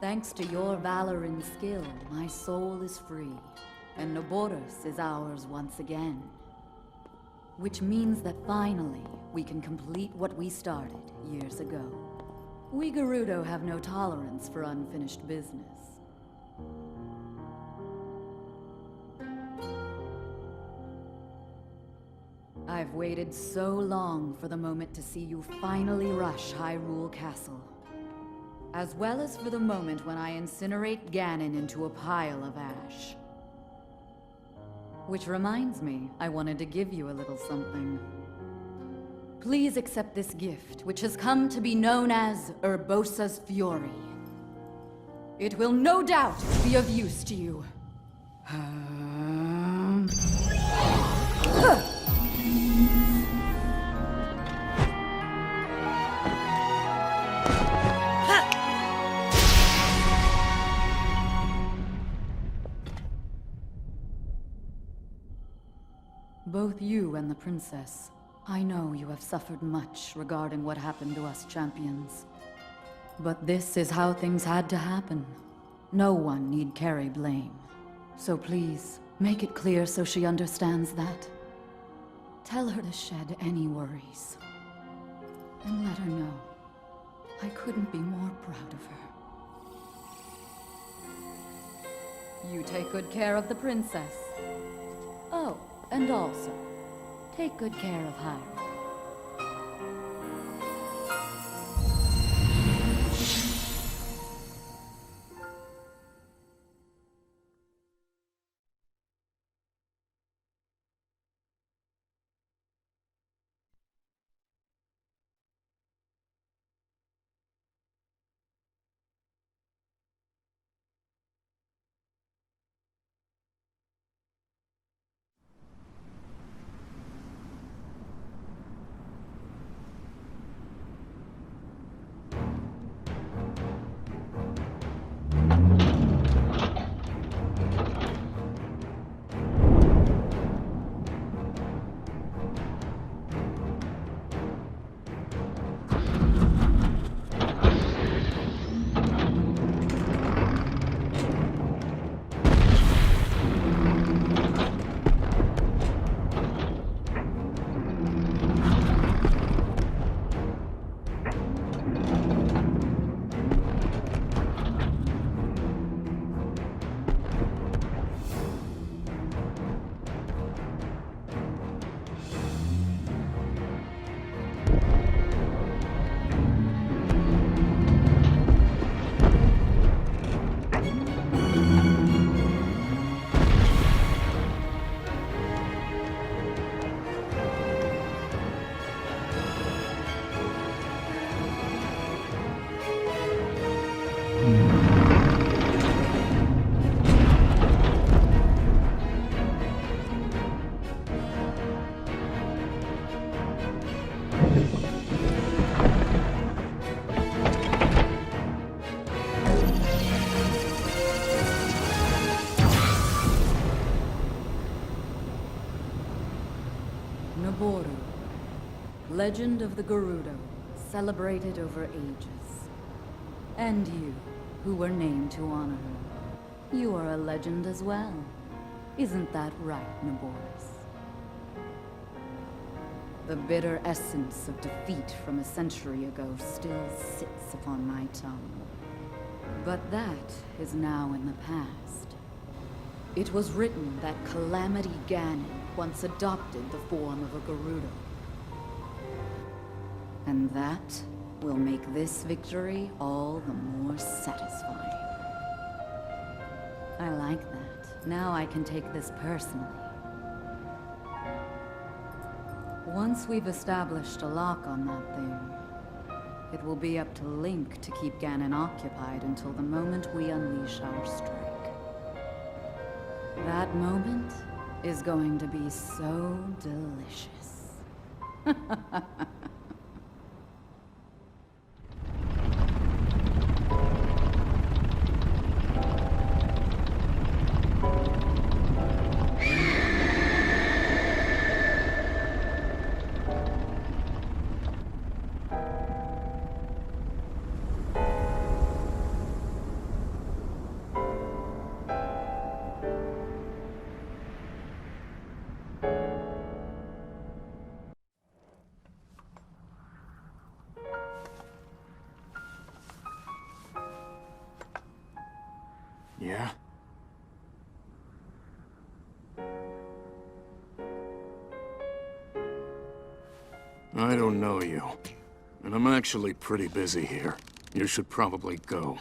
Thanks to your valor and skill, my soul is free, and Naboris is ours once again. Which means that finally, we can complete what we started years ago. We Gerudo have no tolerance for unfinished business. I've waited so long for the moment to see you finally rush Hyrule Castle. As well as for the moment when I incinerate Ganon into a pile of ash. Which reminds me, I wanted to give you a little something. Please accept this gift, which has come to be known as Urbosa's Fury. It will no doubt be of use to you. Both you and the princess, I know you have suffered much regarding what happened to us champions. But this is how things had to happen. No one need carry blame. So please, make it clear so she understands that. Tell her to shed any worries. And let her know I couldn't be more proud of her. You take good care of the princess. Oh, and also, take good care of Hyrule. Legend of the Gerudo, celebrated over ages. And you, who were named to honor her. You are a legend as well. Isn't that right, Naboris? The bitter essence of defeat from a century ago still sits upon my tongue. But that is now in the past. It was written that Calamity Ganon once adopted the form of a Gerudo. And that will make this victory all the more satisfying. I like that. Now I can take this personally. Once we've established a lock on that thing, it will be up to Link to keep Ganon occupied until the moment we unleash our strike. That moment is going to be so delicious. Yeah? I don't know you. And I'm actually pretty busy here. You should probably go.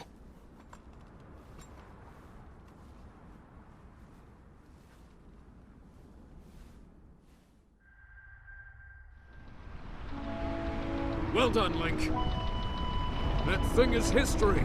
Well done, Link. That thing is history.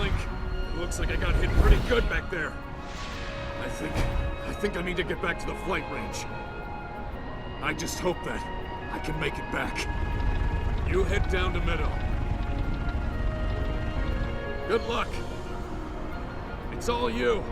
Link. It looks like I got hit pretty good back there. I think I need to get back to the flight range. I just hope that I can make it back. You head down to Meadow. Good luck. It's all you.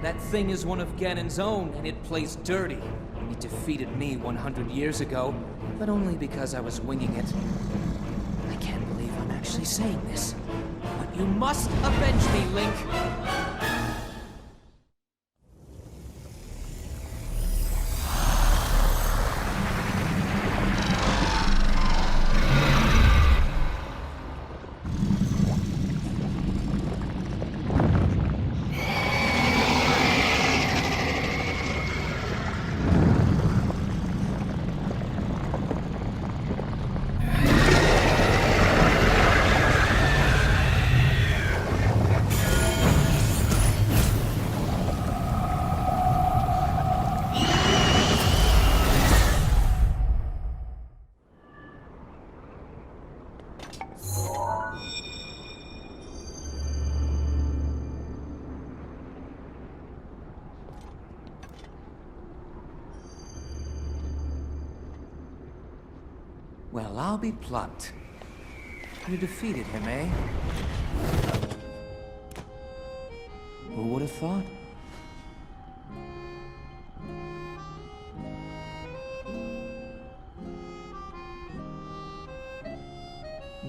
That thing is one of Ganon's own, and it plays dirty. It defeated me 100 years ago, but only because I was winging it. I can't believe I'm actually saying this. But you must avenge me, Link! Well, I'll be plucked. You defeated him, eh? Who would have thought?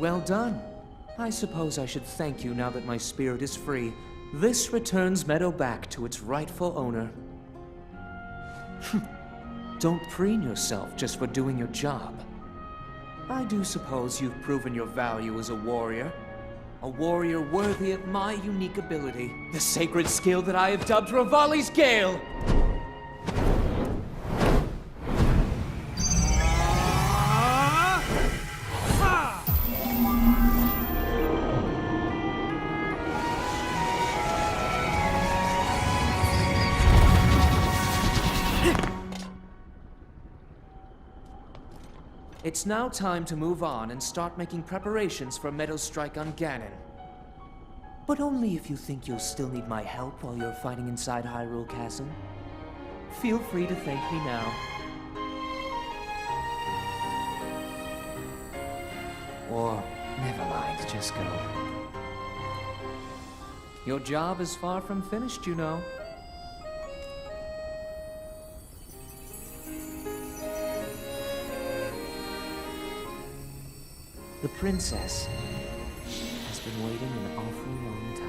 Well done. I suppose I should thank you now that my spirit is free. This returns Meadow back to its rightful owner. Don't preen yourself just for doing your job. I do suppose you've proven your value as a warrior. A warrior worthy of my unique ability. The sacred skill that I have dubbed Revali's Gale! It's now time to move on and start making preparations for Meadow's strike on Ganon. But only if you think you'll still need my help while you're fighting inside Hyrule Castle. Feel free to thank me now. Or, never mind, just go. Your job is far from finished, you know. The princess has been waiting an awful long time.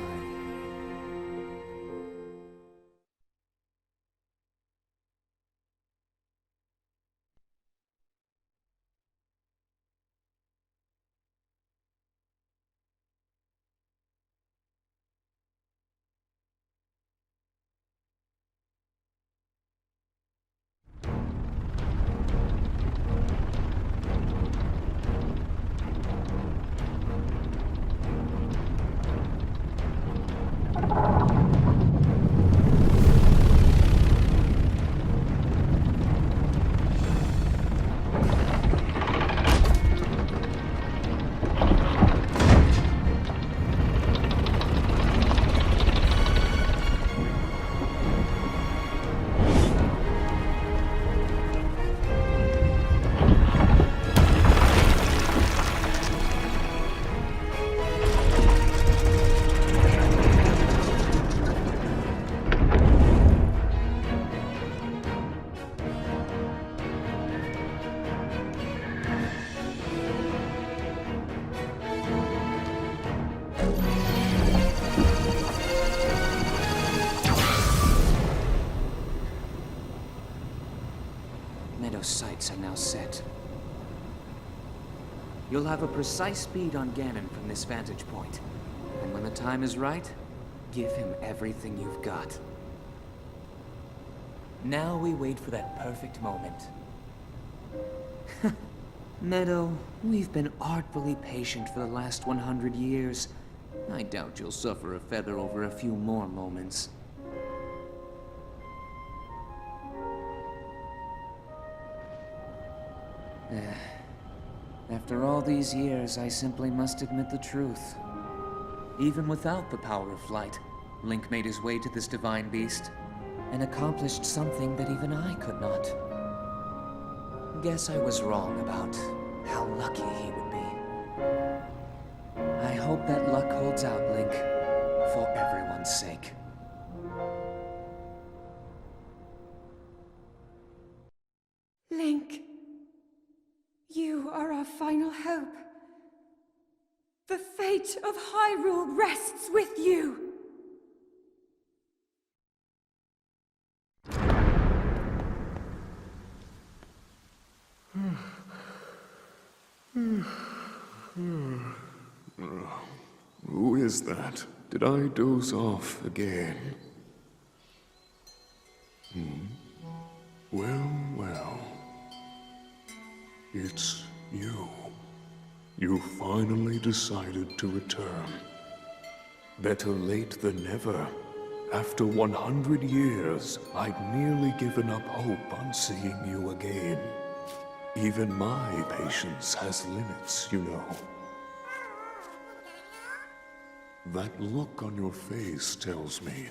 Meadow's sights are now set. You'll have a precise bead on Ganon from this vantage point. And when the time is right, give him everything you've got. Now we wait for that perfect moment. Meadow, we've been artfully patient for the last 100 years. I doubt you'll suffer a feather over a few more moments. After all these years, I simply must admit the truth. Even without the power of flight, Link made his way to this divine beast, and accomplished something that even I could not. Guess I was wrong about how lucky he would be. I hope that luck holds out, Link, for everyone's sake. Link, you are our final hope. The fate of Hyrule rests with you. Who is that? Did I doze off again? Well, well. It's you. You finally decided to return. Better late than never. After 100 years, I'd nearly given up hope on seeing you again. Even my patience has limits, you know. That look on your face tells me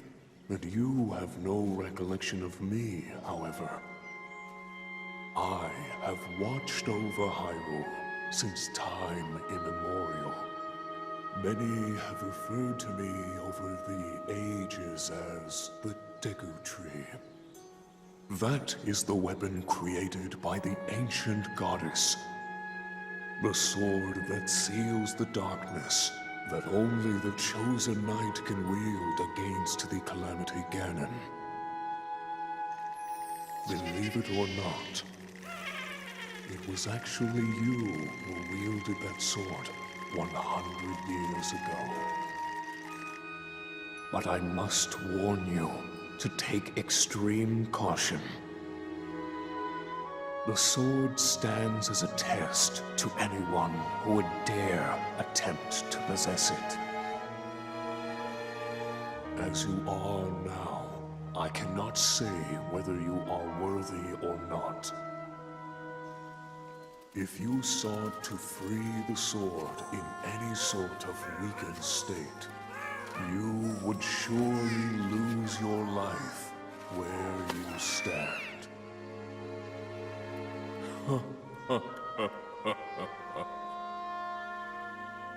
that you have no recollection of me, however. I have watched over Hyrule since time immemorial. Many have referred to me over the ages as the Deku Tree. That is the weapon created by the ancient goddess. The sword that seals the darkness that only the chosen knight can wield against the Calamity Ganon. Believe it or not, it was actually you who wielded that sword 100 years ago. But I must warn you to take extreme caution. The sword stands as a test to anyone who would dare attempt to possess it. As you are now, I cannot say whether you are worthy or not. If you sought to free the sword in any sort of weakened state, you would surely lose your life where you stand.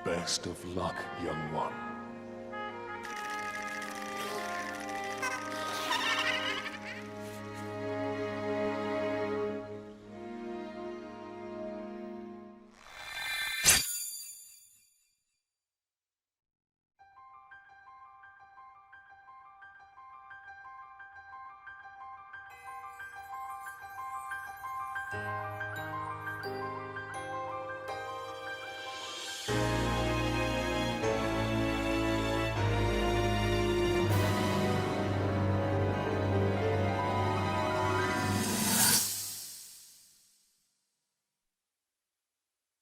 Best of luck, young one.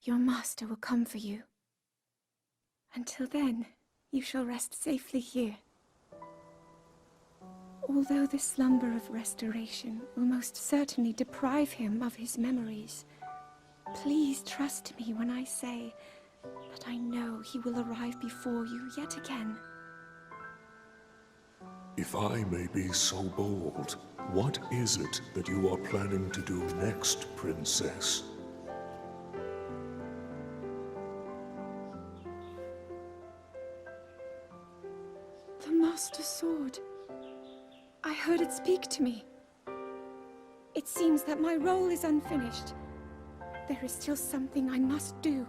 Your master will come for you. Until then, you shall rest safely here. Although the slumber of restoration will most certainly deprive him of his memories, please trust me when I say that I know he will arrive before you yet again. If I may be so bold, what is it that you are planning to do next, Princess? The Master Sword. I heard it speak to me. It seems that my role is unfinished. There is still something I must do.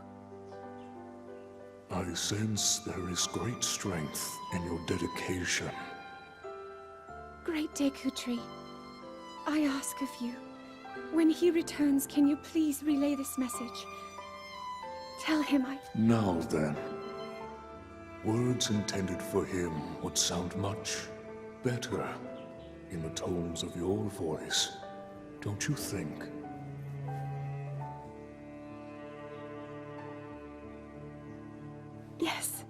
I sense there is great strength in your dedication. Great Deku Tree, I ask of you, when he returns, can you please relay this message? Tell him Now then. Words intended for him would sound much better in the tones of your voice, don't you think? Yes.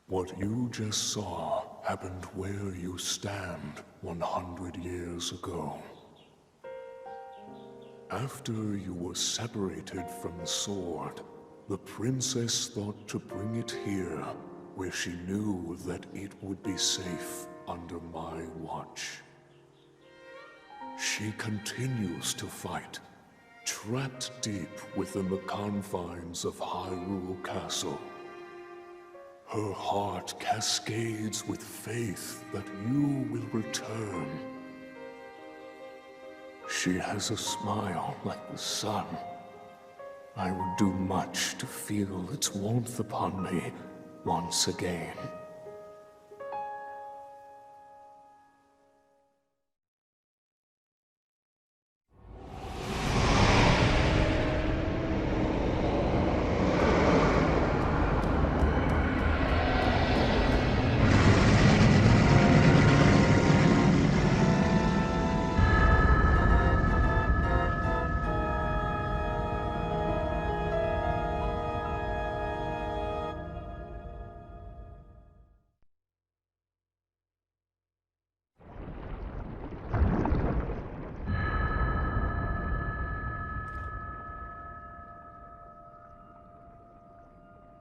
What you just saw happened where you stand 100 years ago. After you were separated from the sword, the princess thought to bring it here, where she knew that it would be safe under my watch. She continues to fight, trapped deep within the confines of Hyrule Castle. Her heart cascades with faith that you will return. She has a smile like the sun. I would do much to feel its warmth upon me once again.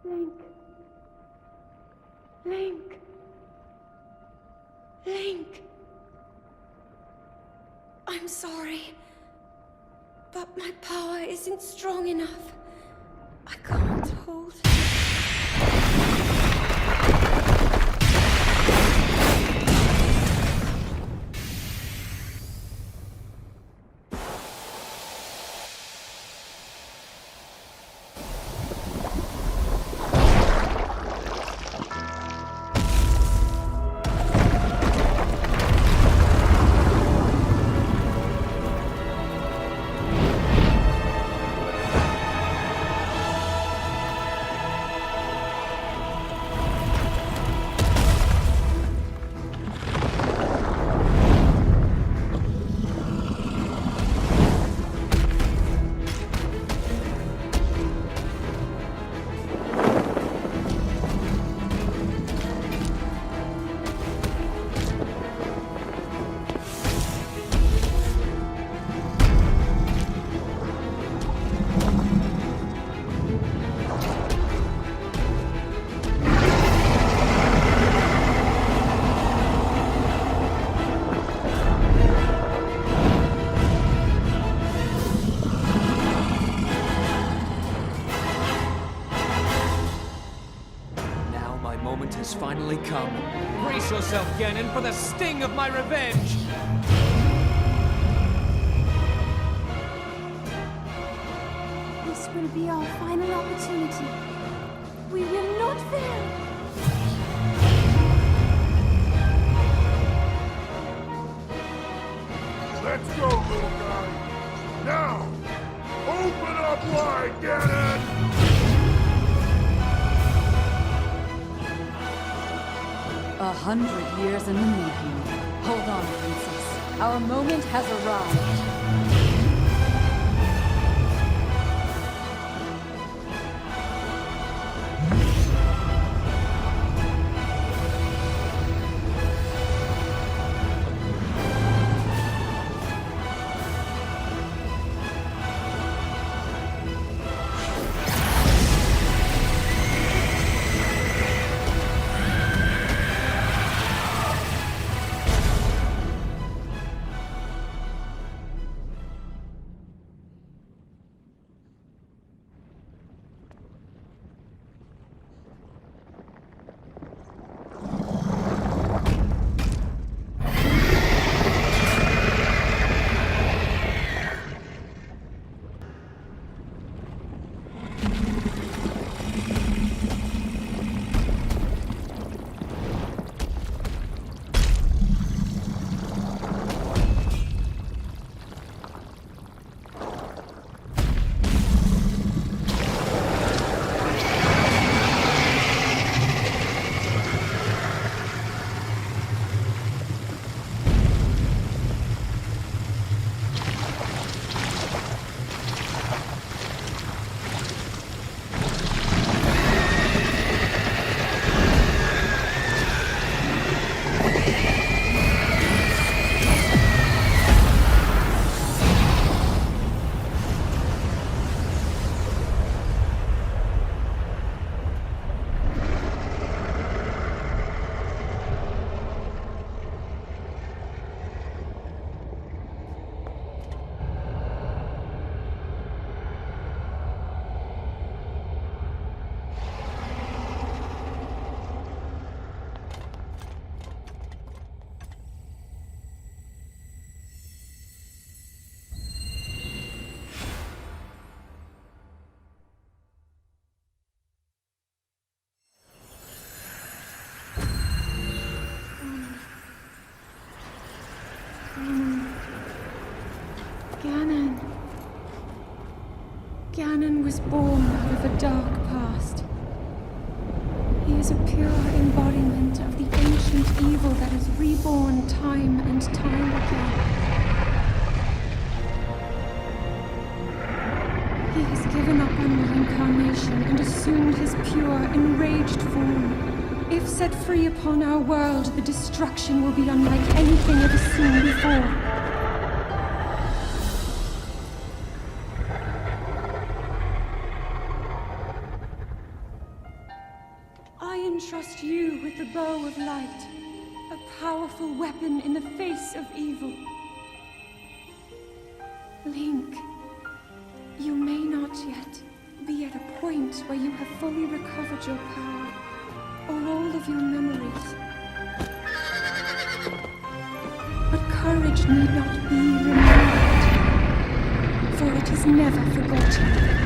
Link. Link. Link. I'm sorry, but my power isn't strong enough. I can't hold. Has finally come. Brace yourself, Ganon, for the sting of my revenge! This will be our final opportunity. We will not fail. Let's go, little guy. Now, open up wide, Ganon! 100 years in the making. Hold on, Princess. Our moment has arrived. Ganon. Ganon was born out of a dark past. He is a pure embodiment of the ancient evil that is reborn time and time again. He has given up on reincarnation and assumed his pure, enraged form. If set free upon our world, the destruction will be unlike anything ever seen before. bow of light, a powerful weapon in the face of evil. Link, you may not yet be at a point where you have fully recovered your power, or all of your memories. But courage need not be removed, for it is never forgotten.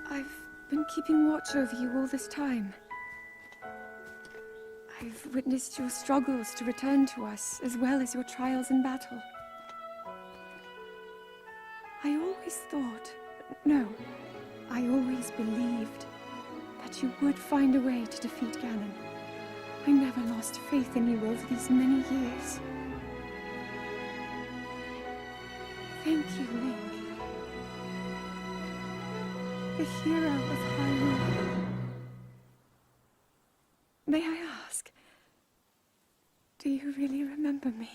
I've been keeping watch over you all this time. I've witnessed your struggles to return to us, as well as your trials in battle. I always thought, no, I always believed that you would find a way to defeat Ganon. I never lost faith in you over these many years. Thank you, Link. The hero of Hyrule. May I ask, do you really remember me?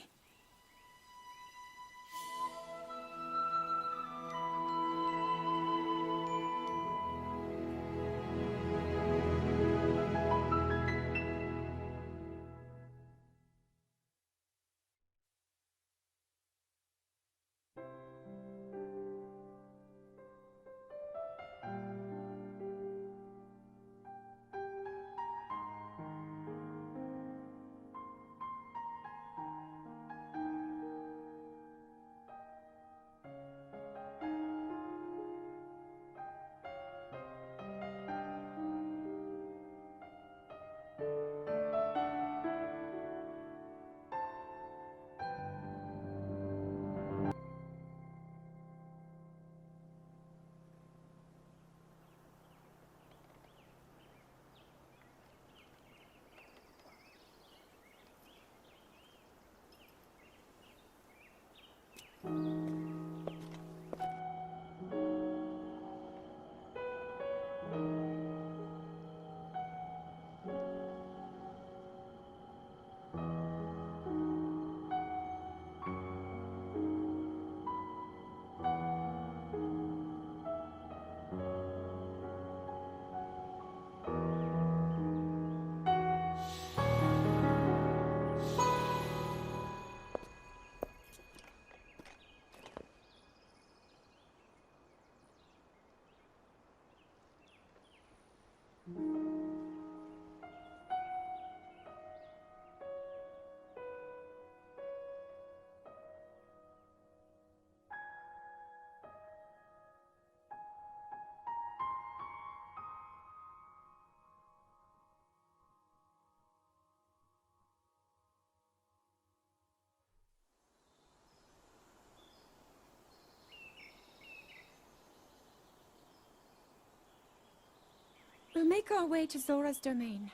make our way to Zora's domain.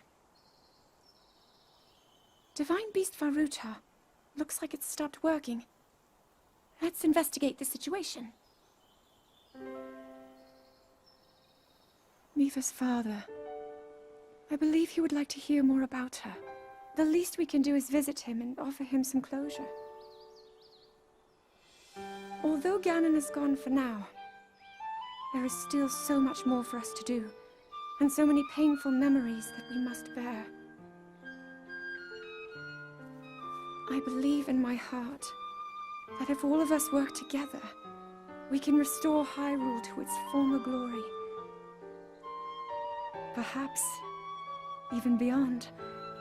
Divine Beast Varuta. Looks like it's stopped working. Let's investigate the situation. Miva's father. I believe he would like to hear more about her. The least we can do is visit him and offer him some closure. Although Ganon is gone for now, there is still so much more for us to do, and so many painful memories that we must bear. I believe in my heart that if all of us work together, we can restore Hyrule to its former glory. Perhaps even beyond,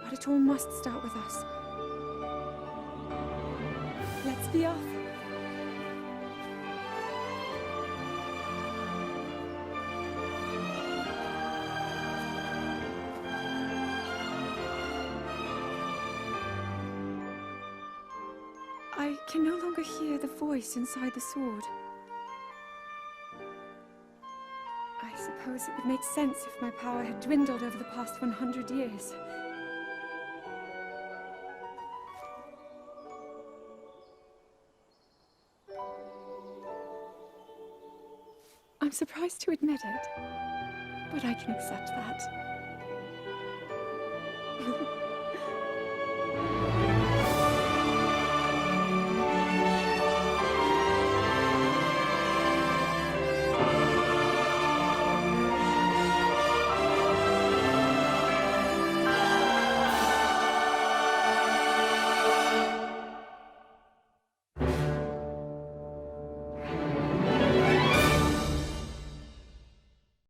but it all must start with us. Let's be off. I can no longer hear the voice inside the sword. I suppose it would make sense if my power had dwindled over the past 100 years. I'm surprised to admit it, but I can accept that.